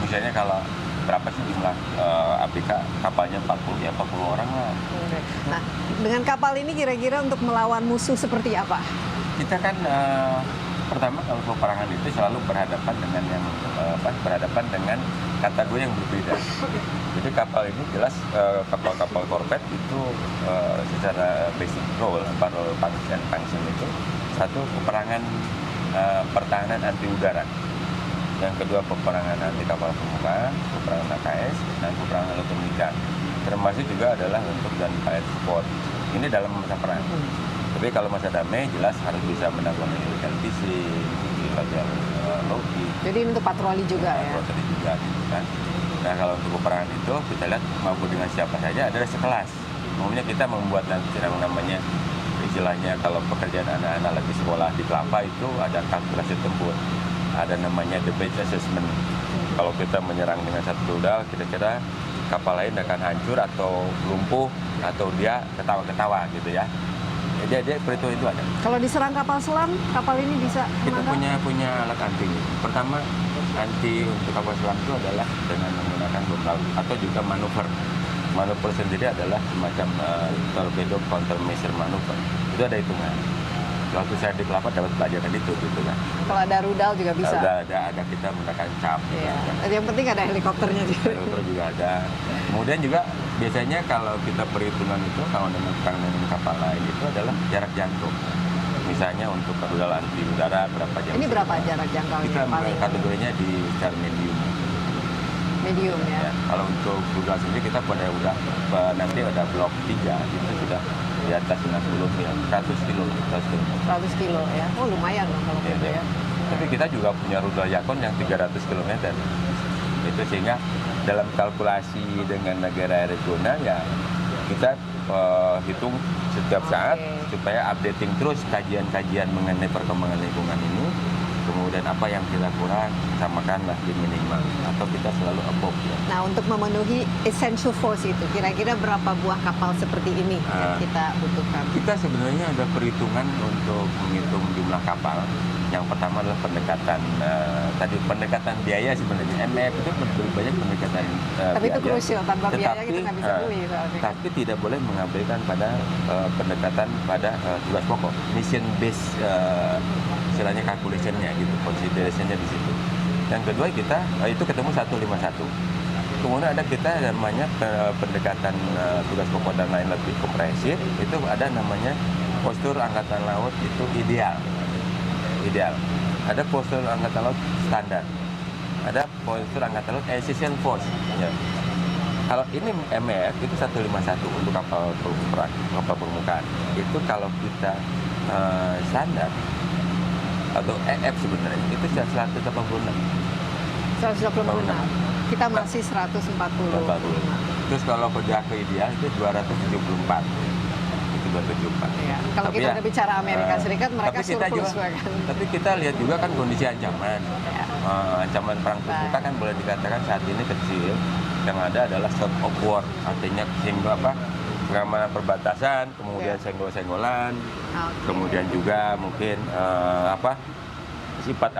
Misalnya kalau berapa sih jumlah APK kapalnya 40 ya 40 orang lah. Nah, dengan kapal ini kira-kira untuk melawan musuh seperti apa? Kita kan pertama kalau peperangan itu selalu berhadapan dengan kategori yang berbeda. Jadi kapal ini jelas kapal-kapal korvet itu secara basic role function itu satu peperangan pertahanan anti udara. Yang kedua peperangan anti kapal permukaan, peperangan AKS, dan peperangan elektronika. Termasuk juga adalah untuk gunfire support. Ini dalam masa perang. Tapi kalau masa damai jelas harus bisa menangani illegal fishing, illegal logging. Jadi untuk patroli juga ya? Patroli juga gitu kan. Nah kalau untuk peperangan itu kita lihat mampu dengan siapa saja ada sekelas. Umumnya kita membuat nanti yang namanya istilahnya kalau pekerjaan anak-anak lagi sekolah di Kelapa itu ada kalkulasi tempur. Ada namanya the base assessment. Kalau kita menyerang dengan satu rudal, kira-kira kapal lain akan hancur atau lumpuh atau dia ketawa-ketawa gitu ya. Jadi perhitungan itu ada. Kalau diserang kapal selam, kapal ini bisa Kita menangkap? punya alat anti. Pertama, anti untuk kapal selam itu adalah dengan menggunakan bom laut atau juga manuver Manuver sendiri adalah semacam torpedo countermeasure manuver. Itu ada hitungan. Waktu saya di Kelapa dapat pelajaran itu gitu kan. Kalau ada rudal juga bisa. Ada kita menggunakan cap. Iya. Gitu, kan. Yang penting ada helikopternya juga. Helikopter juga ada. Kemudian juga biasanya kalau kita perhitungan itu kalau dengan kapal lain itu adalah jarak jangkau. Misalnya untuk rudal anti udara berapa jam. Ini berapa jarak jangkaunya? Kita paling kategorinya di secara medium. medium ya. Kalau untuk rudal sendiri kita udah nanti ada blok 3 itu sudah di atas 60 mil, 100 kilo. 100 kilo ya. Oh lumayan loh kalau gitu ya. Tapi kita juga punya rudal Yakon yang 300 km. Itu sehingga dalam kalkulasi dengan negara regional ya kita hitung setiap saat supaya updating terus kajian-kajian mengenai perkembangan lingkungan ini. Kemudian apa yang kita kurang, samakanlah di minimal. Atau kita selalu above ya. Nah untuk memenuhi essential force itu, kira-kira berapa buah kapal seperti ini yang kita butuhkan? Kita sebenarnya ada perhitungan untuk menghitung jumlah kapal. Yang pertama adalah pendekatan, pendekatan biaya sebenarnya. MF itu lebih banyak pendekatan Tapi biaya. itu krusial, tanpa biaya kita nggak bisa beli. Tapi tidak boleh mengabaikan pada pendekatan pada tugas pokok, mission base istilahnya calculation-nya gitu, consideration-nya di situ. Yang kedua kita itu ketemu 151. Kemudian ada kita namanya pendekatan tugas pokok dan lain lebih komprehensif. Itu ada namanya postur angkatan laut itu ideal. Ada postur angkatan laut standar. Ada postur angkatan laut essential force. Ya. Kalau ini MF itu 151 untuk kapal perang, kapal permukaan. Itu kalau kita standar atau EF sebenarnya itu 186. 186. Kita masih 140. Terus kalau kerja ke ideal itu 274. Itu 274. Ya. Kalau kita udah bicara Amerika Serikat, mereka surplus juga, kan. Tapi kita lihat juga kan kondisi ancaman. Ya. Ancaman perang terbuka kan boleh dikatakan saat ini kecil. Yang ada adalah stop of war, artinya pengamanan perbatasan, kemudian senggol-senggolan, kemudian juga mungkin sifat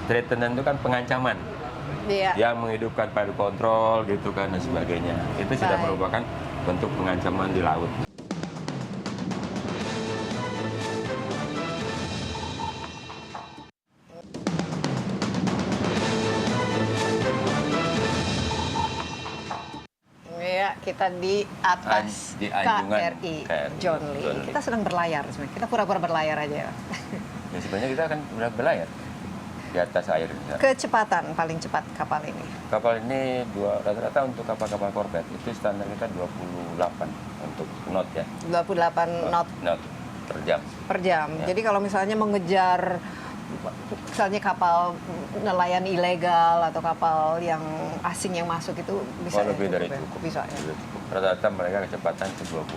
threaten itu kan pengancaman, yang menghidupkan fire control gitu kan dan sebagainya. Itu sudah merupakan bentuk pengancaman di laut. Kita di atas di KRI John Lee. Kita sedang berlayar sebenarnya. Kita pura-pura berlayar aja. Ya, sebenarnya kita akan sudah berlayar di atas air. Kecepatan paling cepat kapal ini? Kapal ini rata-rata untuk kapal-kapal korvet itu standar kita 28 untuk knot ya. 28 knot per jam. Per jam. Ya. Jadi kalau misalnya mengejar misalnya kapal nelayan ilegal atau kapal yang asing yang masuk itu bisa lebih dari cukup. Bisa ya. Rata-rata mereka kecepatan 20.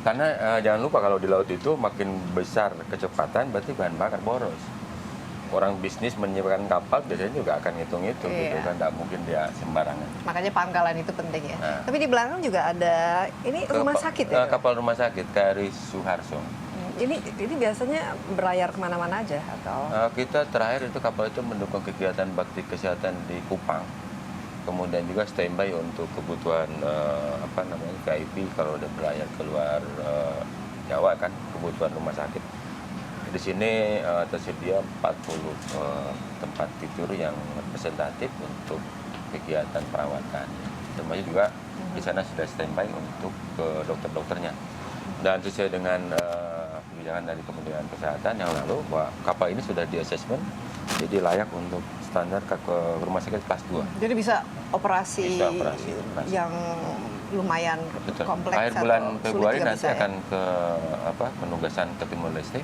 Karena jangan lupa kalau di laut itu makin besar kecepatan berarti bahan bakar boros. Orang bisnis menyiapkan kapal biasanya juga akan hitung itu gitu kan, tidak mungkin dia sembarangan. Makanya pangkalan itu penting ya. Tapi di belakang juga ada ini rumah sakit ya. Kapal rumah sakit KRI Suharto. Ini biasanya berlayar kemana-mana aja atau? Kita terakhir itu kapal itu mendukung kegiatan bakti kesehatan di Kupang. Kemudian juga standby untuk kebutuhan VIP kalau udah berlayar keluar Jawa kan, kebutuhan rumah sakit. Di sini tersedia 40 tempat tidur yang representatif untuk kegiatan perawatan. Termasuk juga di sana sudah standby untuk dokter-dokternya. Dan sesuai dengan kebijakan dari Kementerian Kesehatan yang lalu, bahwa kapal ini sudah di assessment, jadi layak untuk standar ke rumah sakit kelas 2. Jadi bisa operasi yang lumayan kompleks. Akhir bulan Februari nanti bisa, akan ke penugasan ke Timor Leste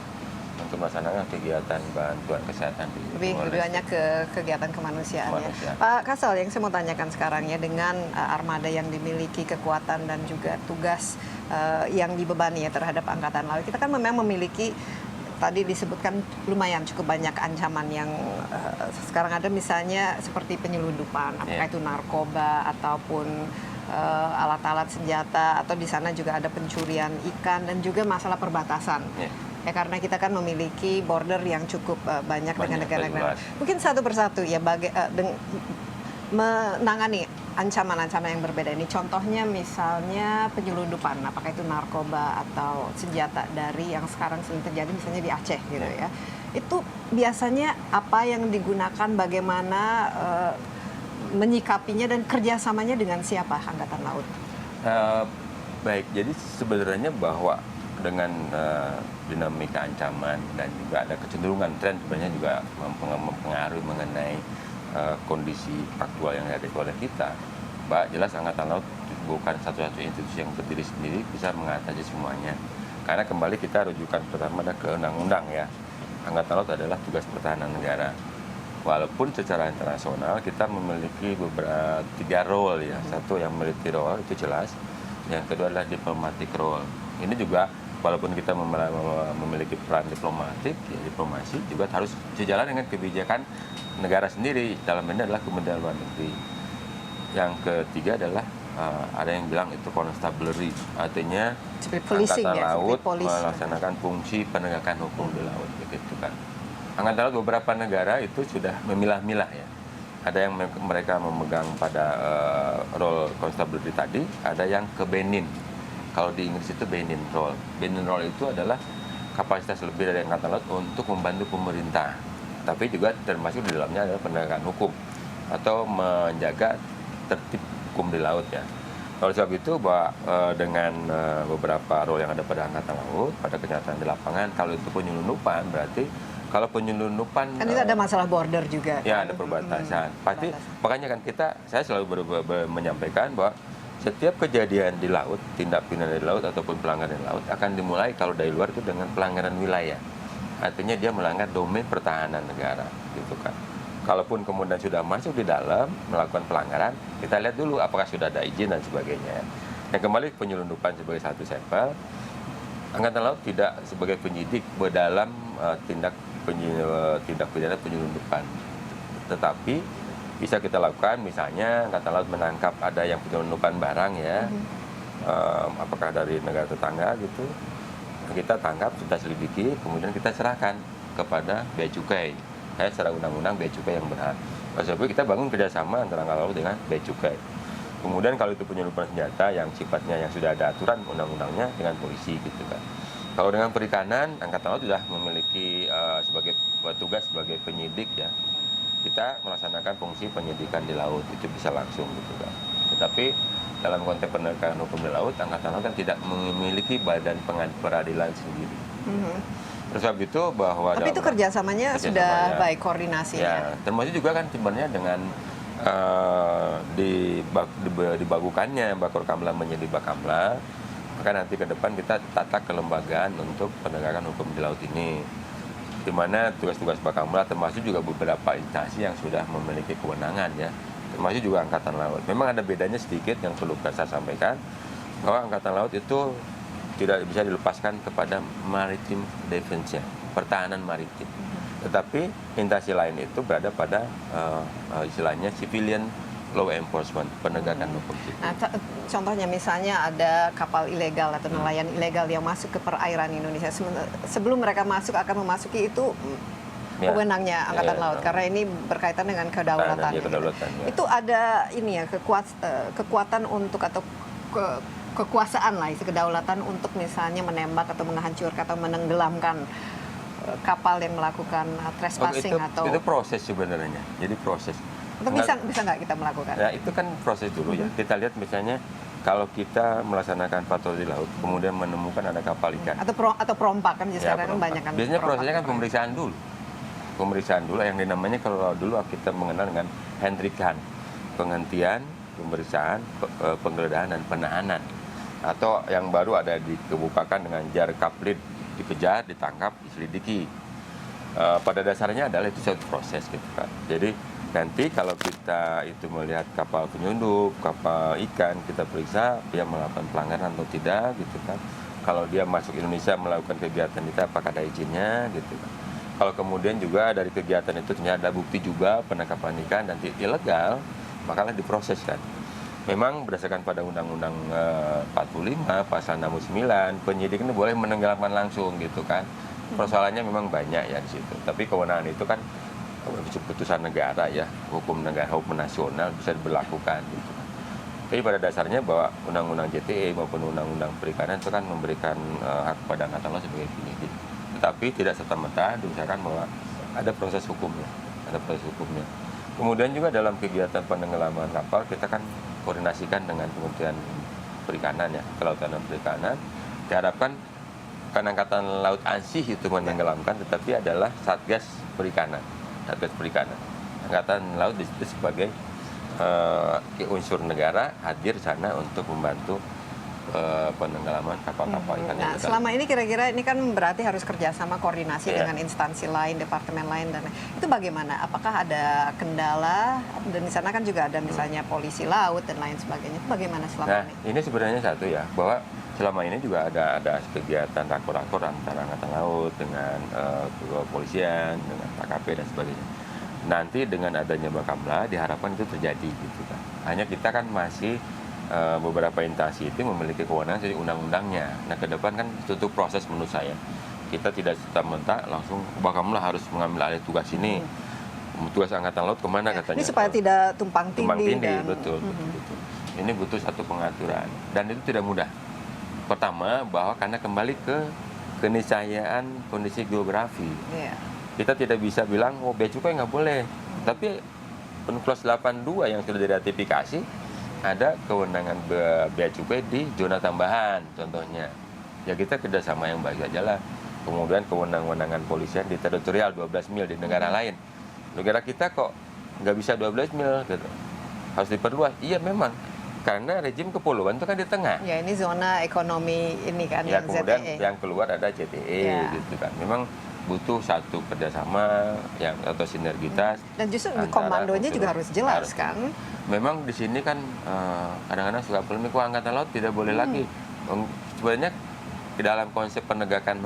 untuk melaksanakan kegiatan bantuan kesehatan di Timor Leste. Lebih ke kegiatan kemanusiaan. Ya. Pak Kasal, yang saya mau tanyakan sekarang ya, dengan armada yang dimiliki kekuatan dan juga tugas yang dibebani ya terhadap angkatan laut, kita kan memang memiliki tadi disebutkan lumayan cukup banyak ancaman yang sekarang ada, misalnya seperti penyelundupan, apakah itu narkoba ataupun alat-alat senjata, atau di sana juga ada pencurian ikan dan juga masalah perbatasan. Ya, karena kita kan memiliki border yang cukup banyak dengan negara-negara. Mungkin satu persatu ya, menangani ancaman-ancaman yang berbeda ini? Contohnya misalnya penyelundupan, apakah itu narkoba atau senjata dari yang sekarang sering terjadi misalnya di Aceh gitu ya. Itu biasanya apa yang digunakan, bagaimana menyikapinya dan kerjasamanya dengan siapa Angkatan Laut? Baik, jadi sebenarnya bahwa dengan dinamika ancaman dan juga ada kecenderungan tren sebenarnya juga mempengaruhi mengenai kondisi aktual yang ada oleh kita. Jelas Angkatan Laut bukan satu-satunya institusi yang berdiri sendiri bisa mengatasi semuanya. Karena kembali kita rujukan pertama ada ke undang-undang ya. Angkatan Laut adalah tugas pertahanan negara. Walaupun secara internasional kita memiliki beberapa 3 role ya. Satu yang military role itu jelas. Yang kedua adalah diplomatic role. Ini juga walaupun kita memiliki peran diplomatik, ya, diplomasi juga harus sejalan dengan kebijakan negara sendiri. Dalam ini adalah Kementerian Luar Negeri. Yang ketiga adalah ada yang bilang itu constabulary, artinya Angkatan Laut melaksanakan fungsi penegakan hukum di laut, begitu kan. Angkatan Laut beberapa negara itu sudah memilah-milah ya. Ada yang mereka memegang pada role constabulary tadi, ada yang ke Benin. Kalau di Inggris itu Benin role. Benin role itu adalah kapasitas lebih dari Angkatan Laut untuk membantu pemerintah. Tapi juga termasuk di dalamnya adalah penegakan hukum atau menjaga tertib hukum di laut ya. Oleh sebab itu bahwa dengan beberapa role yang ada pada Angkatan Laut, pada kenyataan di lapangan, kalau itu penyelundupan berarti kalau penyelundupan kan itu ada masalah border juga. Ya, kan? ada perbatasan. Pasti makanya kan saya selalu menyampaikan bahwa setiap kejadian di laut, tindak pidana di laut ataupun pelanggaran di laut akan dimulai kalau dari luar itu dengan pelanggaran wilayah. Artinya dia melanggar domain pertahanan negara, gitu kan. Kalaupun kemudian sudah masuk di dalam melakukan pelanggaran, kita lihat dulu apakah sudah ada izin dan sebagainya. Yang kembali penyelundupan sebagai satu sampel, Angkatan Laut tidak sebagai penyidik dalam tindak pidana penyelundupan, tetapi bisa kita lakukan misalnya Angkatan Laut menangkap ada yang penyelundupan barang ya, apakah dari negara tetangga gitu. Kita tangkap, kita selidiki, kemudian kita serahkan kepada Bea Cukai. Secara undang-undang Bea Cukai yang berhak. Sebab kita bangun kerjasama antara Angkatan Laut dengan Bea Cukai. Kemudian kalau itu penyelundupan senjata yang sifatnya yang sudah ada aturan undang-undangnya dengan polisi gitu kan. Kalau dengan perikanan, Angkatan Laut sudah memiliki sebagai tugas sebagai penyidik ya. Kita melaksanakan fungsi penyidikan di laut, itu bisa langsung gitu kan. Tetapi dalam konteks penegakan hukum di laut, Angkatan Laut kan tidak memiliki badan peradilan sendiri. Terus sebab itu bahwa tapi itu kerjasamanya sudah baik koordinasinya. Ya, termasuk juga kan sebenarnya dengan dibagukannya Bakor Kamla menjadi Bakamla, maka nanti ke depan kita tata kelembagaan untuk penegakan hukum di laut ini, di mana tugas-tugas Bakamla termasuk juga beberapa instansi yang sudah memiliki kewenangan ya, termasuk juga Angkatan Laut. Memang ada bedanya sedikit yang perlu saya sampaikan, bahwa Angkatan Laut itu tidak bisa dilepaskan kepada maritim defense-nya, pertahanan maritim. Tetapi instansi lain itu berada pada istilahnya civilian law enforcement, penegakan hukum. Nah, contohnya misalnya ada kapal ilegal atau nelayan ilegal yang masuk ke perairan Indonesia. Sebelum mereka masuk akan memasuki itu wewenangnya Angkatan Laut, karena ini berkaitan dengan kedaulatan. Itu ada ini ya kekuatan untuk atau kekuasaan lah, kedaulatan untuk misalnya menembak atau menghancurkan atau menenggelamkan kapal yang melakukan trespassing itu proses sebenarnya. Jadi proses. Atau bisa nggak kita melakukan? Ya itu kan proses dulu ya. Kita lihat misalnya kalau kita melaksanakan patroli laut, kemudian menemukan ada kapal ikan. Atau perompak kan sekarang kan banyak kan. Biasanya prosesnya kan pemeriksaan dulu. Pemeriksaan dulu yang dinamanya kalau dulu kita mengenal dengan Hendrikan, penghentian, pemeriksaan, penggeledahan dan penahanan. Atau yang baru ada dikemukakan dengan jar kaplit, dikejar, ditangkap, diselidiki. Pada dasarnya adalah itu suatu proses gitu kan. Jadi nanti kalau kita itu melihat kapal penyelundup, kapal ikan, kita periksa dia melakukan pelanggaran atau tidak gitu kan. Kalau dia masuk Indonesia melakukan kegiatan itu apakah ada izinnya gitu kan. Kalau kemudian juga dari kegiatan itu ternyata ada bukti juga penangkapan ikan dan ilegal, makalah diproses kan. Memang berdasarkan pada Undang-Undang 45 pasal 69 penyidik ini boleh menenggelamkan langsung gitu kan. Persoalannya memang banyak ya di situ. Tapi kewenangan itu kan keputusan negara ya, hukum negara, hukum nasional bisa diberlakukan gitu. Tapi pada dasarnya bahwa undang-undang JTE maupun undang-undang perikanan itu kan memberikan hak kepada Angkatan Laut sebagai penyidik. Tetapi tidak serta-merta dibicarakan bahwa ada proses hukumnya, Kemudian juga dalam kegiatan penenggelaman kapal kita kan koordinasikan dengan Kementerian Perikanan ya, Kelautan dan Perikanan. Diharapkan kan Angkatan Laut ansih itu menenggelamkan, tetapi adalah Satgas Perikanan. Angkatan Laut disebut sebagai unsur negara hadir sana untuk membantu penenggelaman kapal-kapal ikan. Nah, selama ini kira-kira ini kan berarti harus kerjasama koordinasi dengan instansi lain, departemen lain, dan itu bagaimana? Apakah ada kendala? Dan di sana kan juga ada misalnya polisi laut dan lain sebagainya. Itu bagaimana selama ini? Ini sebenarnya satu ya, bahwa selama ini juga ada kegiatan rakor-rakor antara Angkatan Laut dengan kepolisian, dengan KKP dan sebagainya. Nanti dengan adanya Bakamla diharapkan itu terjadi gitu kan. Hanya kita kan masih beberapa instansi itu memiliki kewenangan dari undang-undangnya. Nah, ke depan kan tutup proses menurut saya. Kita tidak serta-merta langsung Bakamla harus mengambil alih tugas ini. Tugas Angkatan Laut kemana katanya? Ini supaya tidak tumpang tindih. Betul. Ini butuh satu pengaturan dan itu tidak mudah. Pertama, bahwa karena kembali ke keniscayaan kondisi geografi. Kita tidak bisa bilang, oh bea cukai nggak boleh. Tapi Unclos 82 yang sudah diratifikasi, ada kewenangan bea cukai di zona tambahan, contohnya. Ya kita kerjasama yang baik saja lah. Kemudian kewenangan polisian di teritorial 12 mil di negara lain. Negara kita kok nggak bisa 12 mil gitu. Harus diperluas. Iya memang. Karena rejim kepulauan itu kan di tengah. Ya ini zona ekonomi ini kan ya, yang kemudian ZTE. yang keluar ada JTE gitu kan. Memang butuh satu kerjasama yang atau sinergitas. Dan justru komandonya juga harus jelas kan. Memang di sini kan kadang-kadang suka polemik, Angkatan Laut tidak boleh lagi. Sebenarnya di dalam konsep penegakan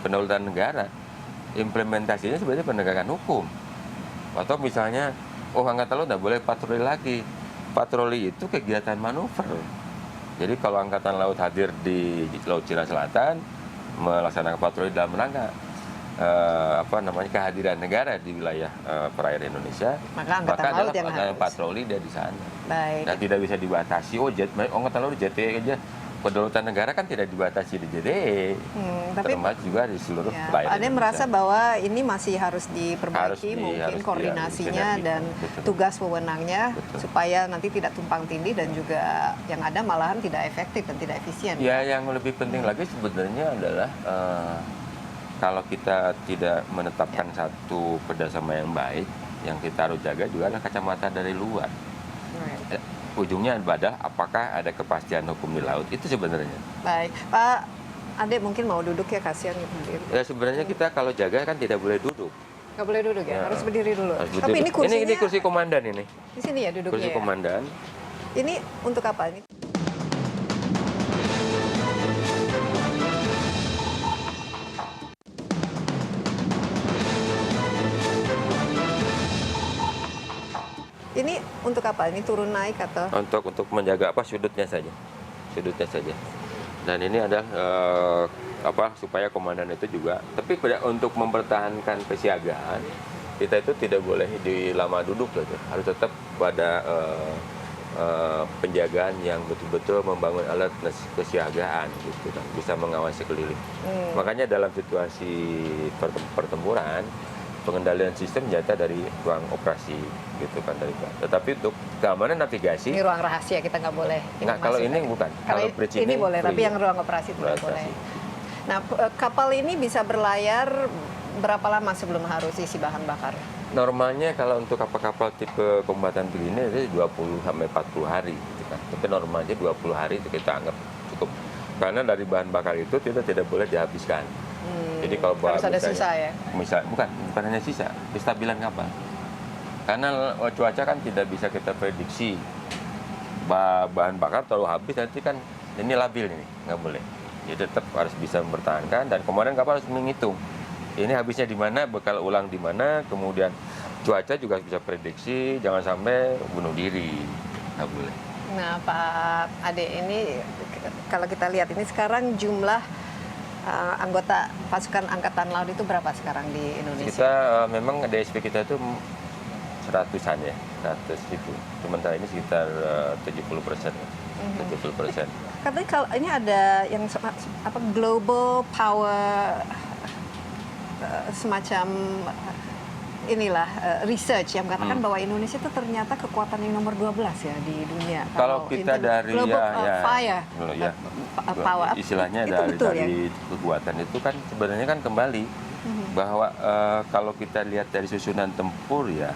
kedaulatan negara, implementasinya sebenarnya penegakan hukum. Atau misalnya, Angkatan Laut tidak boleh patroli lagi. Patroli itu kegiatan manuver. Jadi kalau Angkatan Laut hadir di Laut Cina Selatan, melaksanakan patroli dalam rangka kehadiran negara di wilayah perairan Indonesia, maka adalah yang harus patroli dari sana. Baik. Dan tidak bisa dibatasi. Angkatan Laut JTE aja. Kedaulatan negara kan tidak dibatasi di JTE, termasuk juga di seluruh perairan. Ada merasa bahwa ini masih harus diperbaiki, mungkin koordinasinya dan tugas wewenangnya supaya nanti tidak tumpang tindih dan juga yang ada malahan tidak efektif dan tidak efisien. Ya, yang lebih penting lagi sebenarnya adalah kalau kita tidak menetapkan satu kerjasama yang baik, yang kita harus jaga juga adalah kacamata dari luar. Ujungnya adalah apakah ada kepastian hukum di laut, itu sebenarnya. Baik, Pak Ade mungkin mau duduk ya, kasihan berdiri. Ya sebenarnya kita kalau jaga kan tidak boleh duduk. Nggak boleh duduk ya, harus berdiri dulu. Harus Tapi ini kursinya... Ini kursi komandan ini. Di sini ya duduknya. Kursi komandan. Ini untuk apa ini? Ini untuk apa? Ini turun naik atau? Untuk menjaga sudutnya saja, Dan ini ada supaya komandan itu juga. Tapi untuk mempertahankan kesiagaan, kita itu tidak boleh lama duduk gitu. Harus tetap pada penjagaan yang betul-betul membangun alat kesiagaan gitu kan, bisa mengawasi sekeliling. Makanya dalam situasi pertempuran, pengendalian sistem jatah dari ruang operasi gitu kan dari. Tetapi untuk keamanan navigasi ini ruang rahasia, kita nggak boleh. Kalau ini bukan. Kalau ini boleh, tapi yang ruang operasi tidak boleh. Nah, kapal ini bisa berlayar berapa lama sebelum harus isi bahan bakar? Normalnya kalau untuk kapal-kapal tipe kombatan begini itu 20 sampai 40 hari gitu kan. Tapi normalnya 20 hari itu kita anggap cukup. Karena dari bahan bakar itu kita tidak boleh dihabiskan. Jadi kalau harus ada sisa ya? Bukan hanya sisa, kestabilan kapal. Karena cuaca kan tidak bisa kita prediksi. Bahan bakar terlalu habis nanti kan ini labil ini, nggak boleh. Jadi tetap harus bisa mempertahankan, dan kemudian kapal harus menghitung. Ini habisnya di mana, bekal ulang di mana, kemudian cuaca juga bisa prediksi, jangan sampai bunuh diri, nggak boleh. Nah Pak Ade, ini kalau kita lihat ini sekarang jumlah anggota pasukan angkatan laut itu berapa sekarang di Indonesia? Kita memang DSP kita itu seratusan ya, 100.000. Sementara ini sekitar 70%. 70%. Katanya kalau ini ada yang apa global power semacam inilah research yang mengatakan bahwa Indonesia itu ternyata kekuatan yang nomor 12 ya di dunia. Kalau kita dari global fire power istilahnya itu dari, betul, dari kekuatan itu kan sebenarnya kan kembali bahwa kalau kita lihat dari susunan tempur ya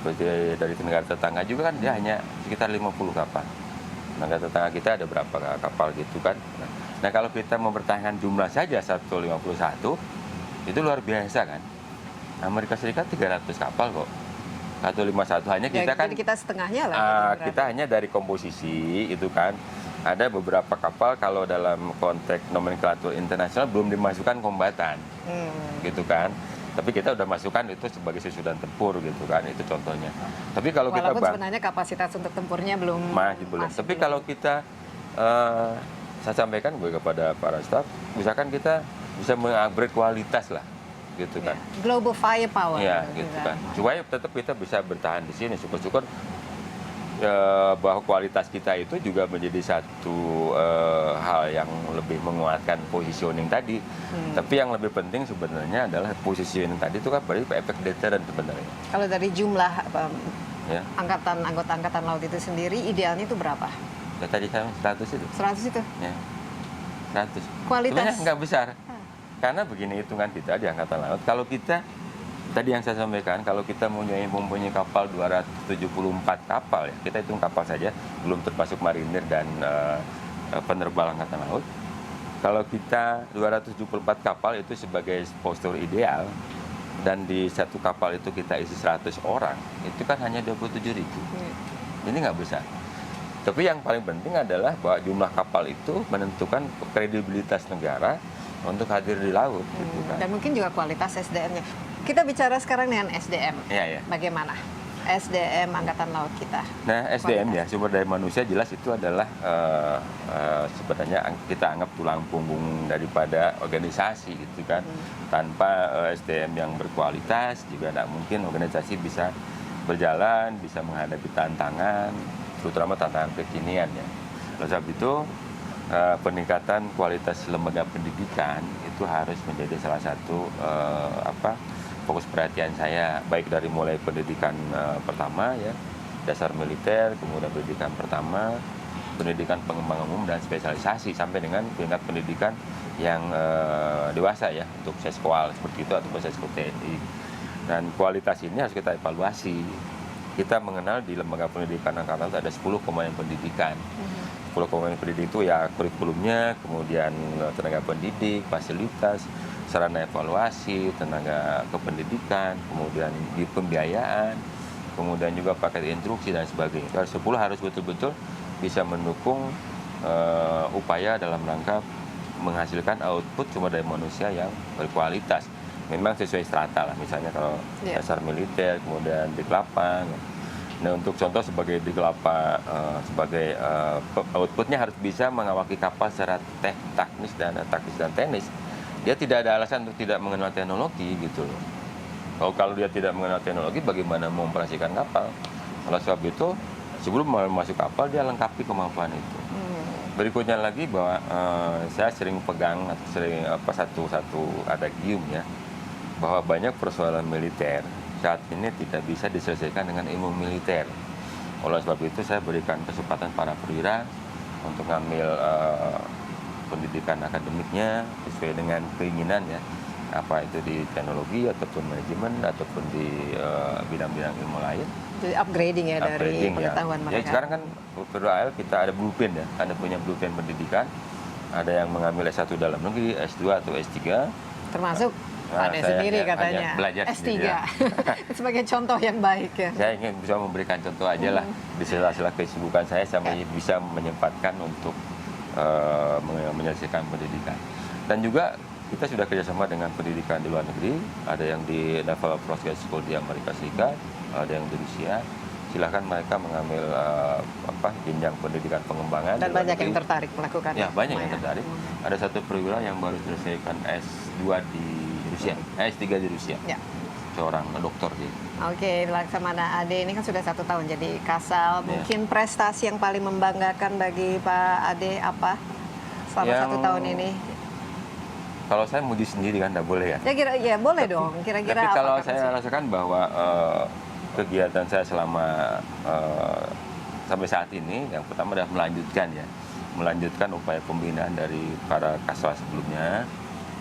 seperti dari negara tetangga juga kan dia hanya sekitar 50 kapal. Negara tetangga kita ada berapa kapal gitu kan. Nah kalau kita mempertahankan jumlah saja 151 itu luar biasa kan. Amerika Serikat 300 kapal kok. 151 hanya kita ya, kan. Jadi kita setengahnya lah. Kita hanya dari komposisi itu kan. Ada beberapa kapal kalau dalam konteks nomenklatur internasional belum dimasukkan kombatan. Gitu kan. Tapi kita udah masukkan itu sebagai susunan tempur gitu kan. Itu contohnya. Tapi kalau walaupun kita sebenarnya kapasitas untuk tempurnya belum masih belum. Tapi kalau kita saya sampaikan gue kepada para staf, misalkan kita bisa mengupgrade kualitas lah. Gitu kan. Global firepower. Ya, gitu kan. Supaya tetap kita bisa bertahan di sini. Syukur-syukur bahwa kualitas kita itu juga menjadi satu hal yang lebih menguatkan positioning tadi. Tapi yang lebih penting sebenarnya adalah positioning tadi itu kan berarti efek deterrent sebenarnya. Kalau dari jumlah anggota angkatan laut itu sendiri idealnya itu berapa? Ya, tadi saya 100 itu. 100 itu? Ya. 100. Kualitas? Sebenarnya nggak besar. Karena begini hitungan kita di Angkatan Laut, kalau kita, tadi yang saya sampaikan, kalau kita mempunyai kapal 274 kapal, ya, kita hitung kapal saja, belum termasuk marinir dan penerbal Angkatan Laut. Kalau kita 274 kapal itu sebagai postur ideal, dan di satu kapal itu kita isi 100 orang, itu kan hanya 27.000. Ini nggak besar. Tapi yang paling penting adalah bahwa jumlah kapal itu menentukan kredibilitas negara untuk hadir di laut. Gitu kan. Dan mungkin juga kualitas SDM-nya. Kita bicara sekarang dengan SDM. Ya. Bagaimana SDM Angkatan Laut kita? Nah, SDM ya, sumber daya manusia jelas itu adalah sebenarnya kita anggap tulang punggung daripada organisasi gitu kan. Tanpa SDM yang berkualitas juga tidak mungkin organisasi bisa berjalan, bisa menghadapi tantangan, terutama tantangan kekinian ya. Oleh sebab itu peningkatan kualitas lembaga pendidikan itu harus menjadi salah satu fokus perhatian saya, baik dari mulai pendidikan pertama ya, dasar militer, kemudian pendidikan pertama, pendidikan pengembangan umum dan spesialisasi sampai dengan tingkat pendidikan yang dewasa ya, untuk seskoal seperti itu ataupun sesko TNI. Dan kualitas ini harus kita evaluasi. Kita mengenal di lembaga pendidikan Angkatan Laut ada 10 komponen pendidikan. 10 komponen pendidik itu ya kurikulumnya, kemudian tenaga pendidik, fasilitas, sarana evaluasi, tenaga kependidikan, kemudian di pembiayaan, kemudian juga paket instruksi dan sebagainya. Dari 10 harus betul-betul bisa mendukung upaya dalam rangka menghasilkan output sumber daya manusia yang berkualitas. Memang sesuai strata lah, misalnya kalau dasar militer, kemudian di lapang. Nah, untuk contoh sebagai di kelapa, sebagai outputnya harus bisa mengawaki kapal secara taktis dan teknis. Dia tidak ada alasan untuk tidak mengenal teknologi gitu loh. Kalau dia tidak mengenal teknologi, bagaimana mengoperasikan kapal? Oleh sebab itu, sebelum masuk kapal dia lengkapi kemampuan itu. Berikutnya lagi bahwa saya sering pegang atau sering satu adagium ya, bahwa banyak persoalan militer saat ini tidak bisa diselesaikan dengan ilmu militer. Oleh sebab itu saya berikan kesempatan para perwira untuk ngambil pendidikan akademiknya sesuai dengan keinginan ya, apa itu di teknologi ataupun manajemen ataupun di bidang-bidang ilmu lain. Jadi upgrading ya dari pengetahuan mereka. Ya sekarang kan perwira AL kita ada blueprint ya, ada punya blueprint pendidikan. Ada yang mengambil S1 dalam negeri, S2 atau S3. Termasuk Anda sendiri katanya belajar S3 sendiri, ya. sebagai contoh yang baik ya. Saya ingin bisa memberikan contoh aja lah di sela-sela kesibukan saya bisa menyempatkan untuk menyelesaikan pendidikan. Dan juga kita sudah kerjasama dengan pendidikan di luar negeri, ada yang di Naval Postgraduate School di Amerika Serikat, ada yang di Rusia, silahkan mereka mengambil jenjang pendidikan pengembangan. Dan banyak yang tertarik melakukan. Ya, banyak yang tertarik. Ada satu perwira yang baru selesaikan S2 di Rusia, S3 di Rusia. Ya. Seorang dokter dia. Oke, Laksamana Ade ini kan sudah 1 tahun jadi Kasal. Mungkin prestasi yang paling membanggakan bagi Pak Ade apa selama 1 tahun ini? Kalau saya muji sendiri kan, tidak boleh ya. Ya boleh dong. Kira-kira tapi apa? kalau saya rasakan bahwa kegiatan saya selama sampai saat ini, yang pertama adalah melanjutkan upaya pembinaan dari para Kasal sebelumnya.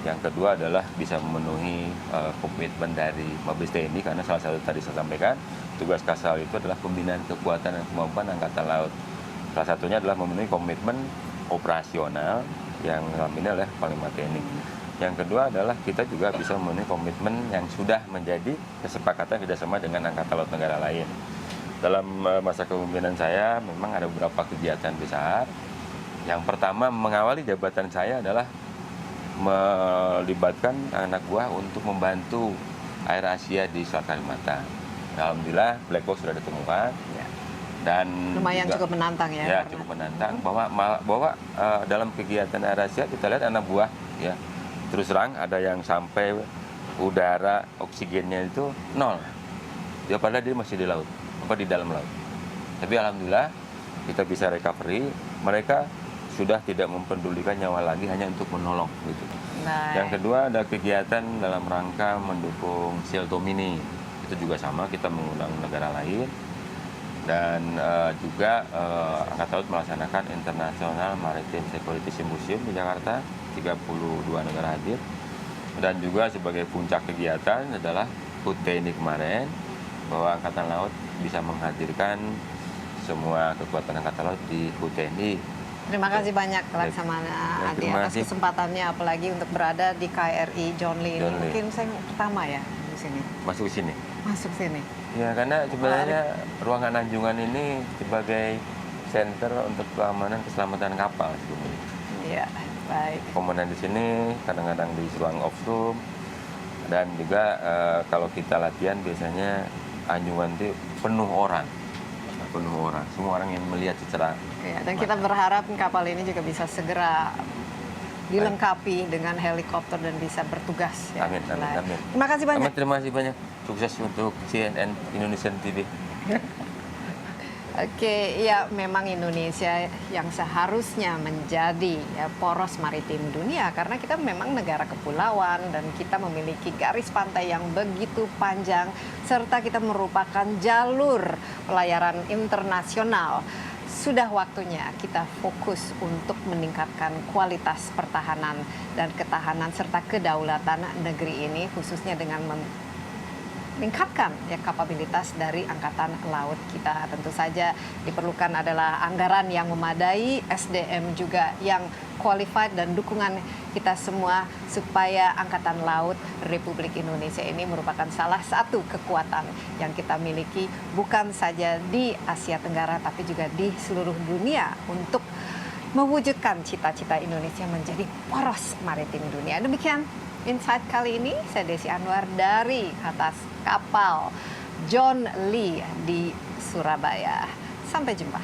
Yang kedua adalah bisa memenuhi komitmen dari Mabes TNI, karena salah satu tadi saya sampaikan tugas Kasal itu adalah pembinaan kekuatan dan kemampuan Angkatan Laut. Salah satunya adalah memenuhi komitmen operasional yang dalam ini adalah Panglima TNI. Yang kedua adalah kita juga bisa memenuhi komitmen yang sudah menjadi kesepakatan kerjasama dengan Angkatan Laut negara lain. Dalam masa kepemimpinan saya memang ada beberapa kegiatan besar. Yang pertama, mengawali jabatan saya adalah melibatkan anak buah untuk membantu Air Asia di Selat Kalimantan. Alhamdulillah Black Box sudah ditemukan. Dan lumayan juga, cukup menantang ya. Ya, cukup menantang bahwa dalam kegiatan Air Asia kita lihat anak buah ya, terus terang ada yang sampai udara oksigennya itu 0. Ya padahal dia masih di laut, di dalam laut. Tapi alhamdulillah kita bisa recovery, mereka sudah tidak mempedulikan nyawa lagi, hanya untuk menolong gitu. Nah. Yang kedua ada kegiatan dalam rangka mendukung Seal Tomini. Itu juga sama, kita mengundang negara lain. Dan juga Angkatan Laut melaksanakan International Maritime Security Symposium di Jakarta, 32 negara hadir. Dan juga sebagai puncak kegiatan adalah HUT TNI kemarin, bahwa Angkatan Laut bisa menghadirkan semua kekuatan Angkatan Laut di HUT TNI. Terima kasih banyak Laksamana Ade atas kesempatannya, apalagi untuk berada di KRI John Lee. Mungkin saya pertama ya di sini. Masuk sini. Masuk sini. Ya, karena sebenarnya ruangan anjungan ini sebagai center untuk keamanan keselamatan kapal sebetulnya. Iya, baik. Komandan di sini kadang-kadang di ruang off-room, dan juga kalau kita latihan biasanya anjungan itu penuh orang, semua orang yang melihat secara. Ya, dan kita berharap kapal ini juga bisa segera dilengkapi dengan helikopter dan bisa bertugas. Ya. Amin. Terima kasih banyak. Terima kasih banyak. Sukses untuk CNN Indonesian TV. Oke, ya memang Indonesia yang seharusnya menjadi poros maritim dunia, karena kita memang negara kepulauan dan kita memiliki garis pantai yang begitu panjang, serta kita merupakan jalur pelayaran internasional. Sudah waktunya kita fokus untuk meningkatkan kualitas pertahanan dan ketahanan serta kedaulatan negeri ini, khususnya dengan meningkatkan kapabilitas dari Angkatan Laut kita. Tentu saja diperlukan adalah anggaran yang memadai, SDM juga yang qualified, dan dukungan kita semua supaya Angkatan Laut Republik Indonesia ini merupakan salah satu kekuatan yang kita miliki, bukan saja di Asia Tenggara tapi juga di seluruh dunia, untuk mewujudkan cita-cita Indonesia menjadi poros maritim dunia. Demikian Insight kali ini, saya Desi Anwar dari atas kapal John Lee di Surabaya. Sampai jumpa.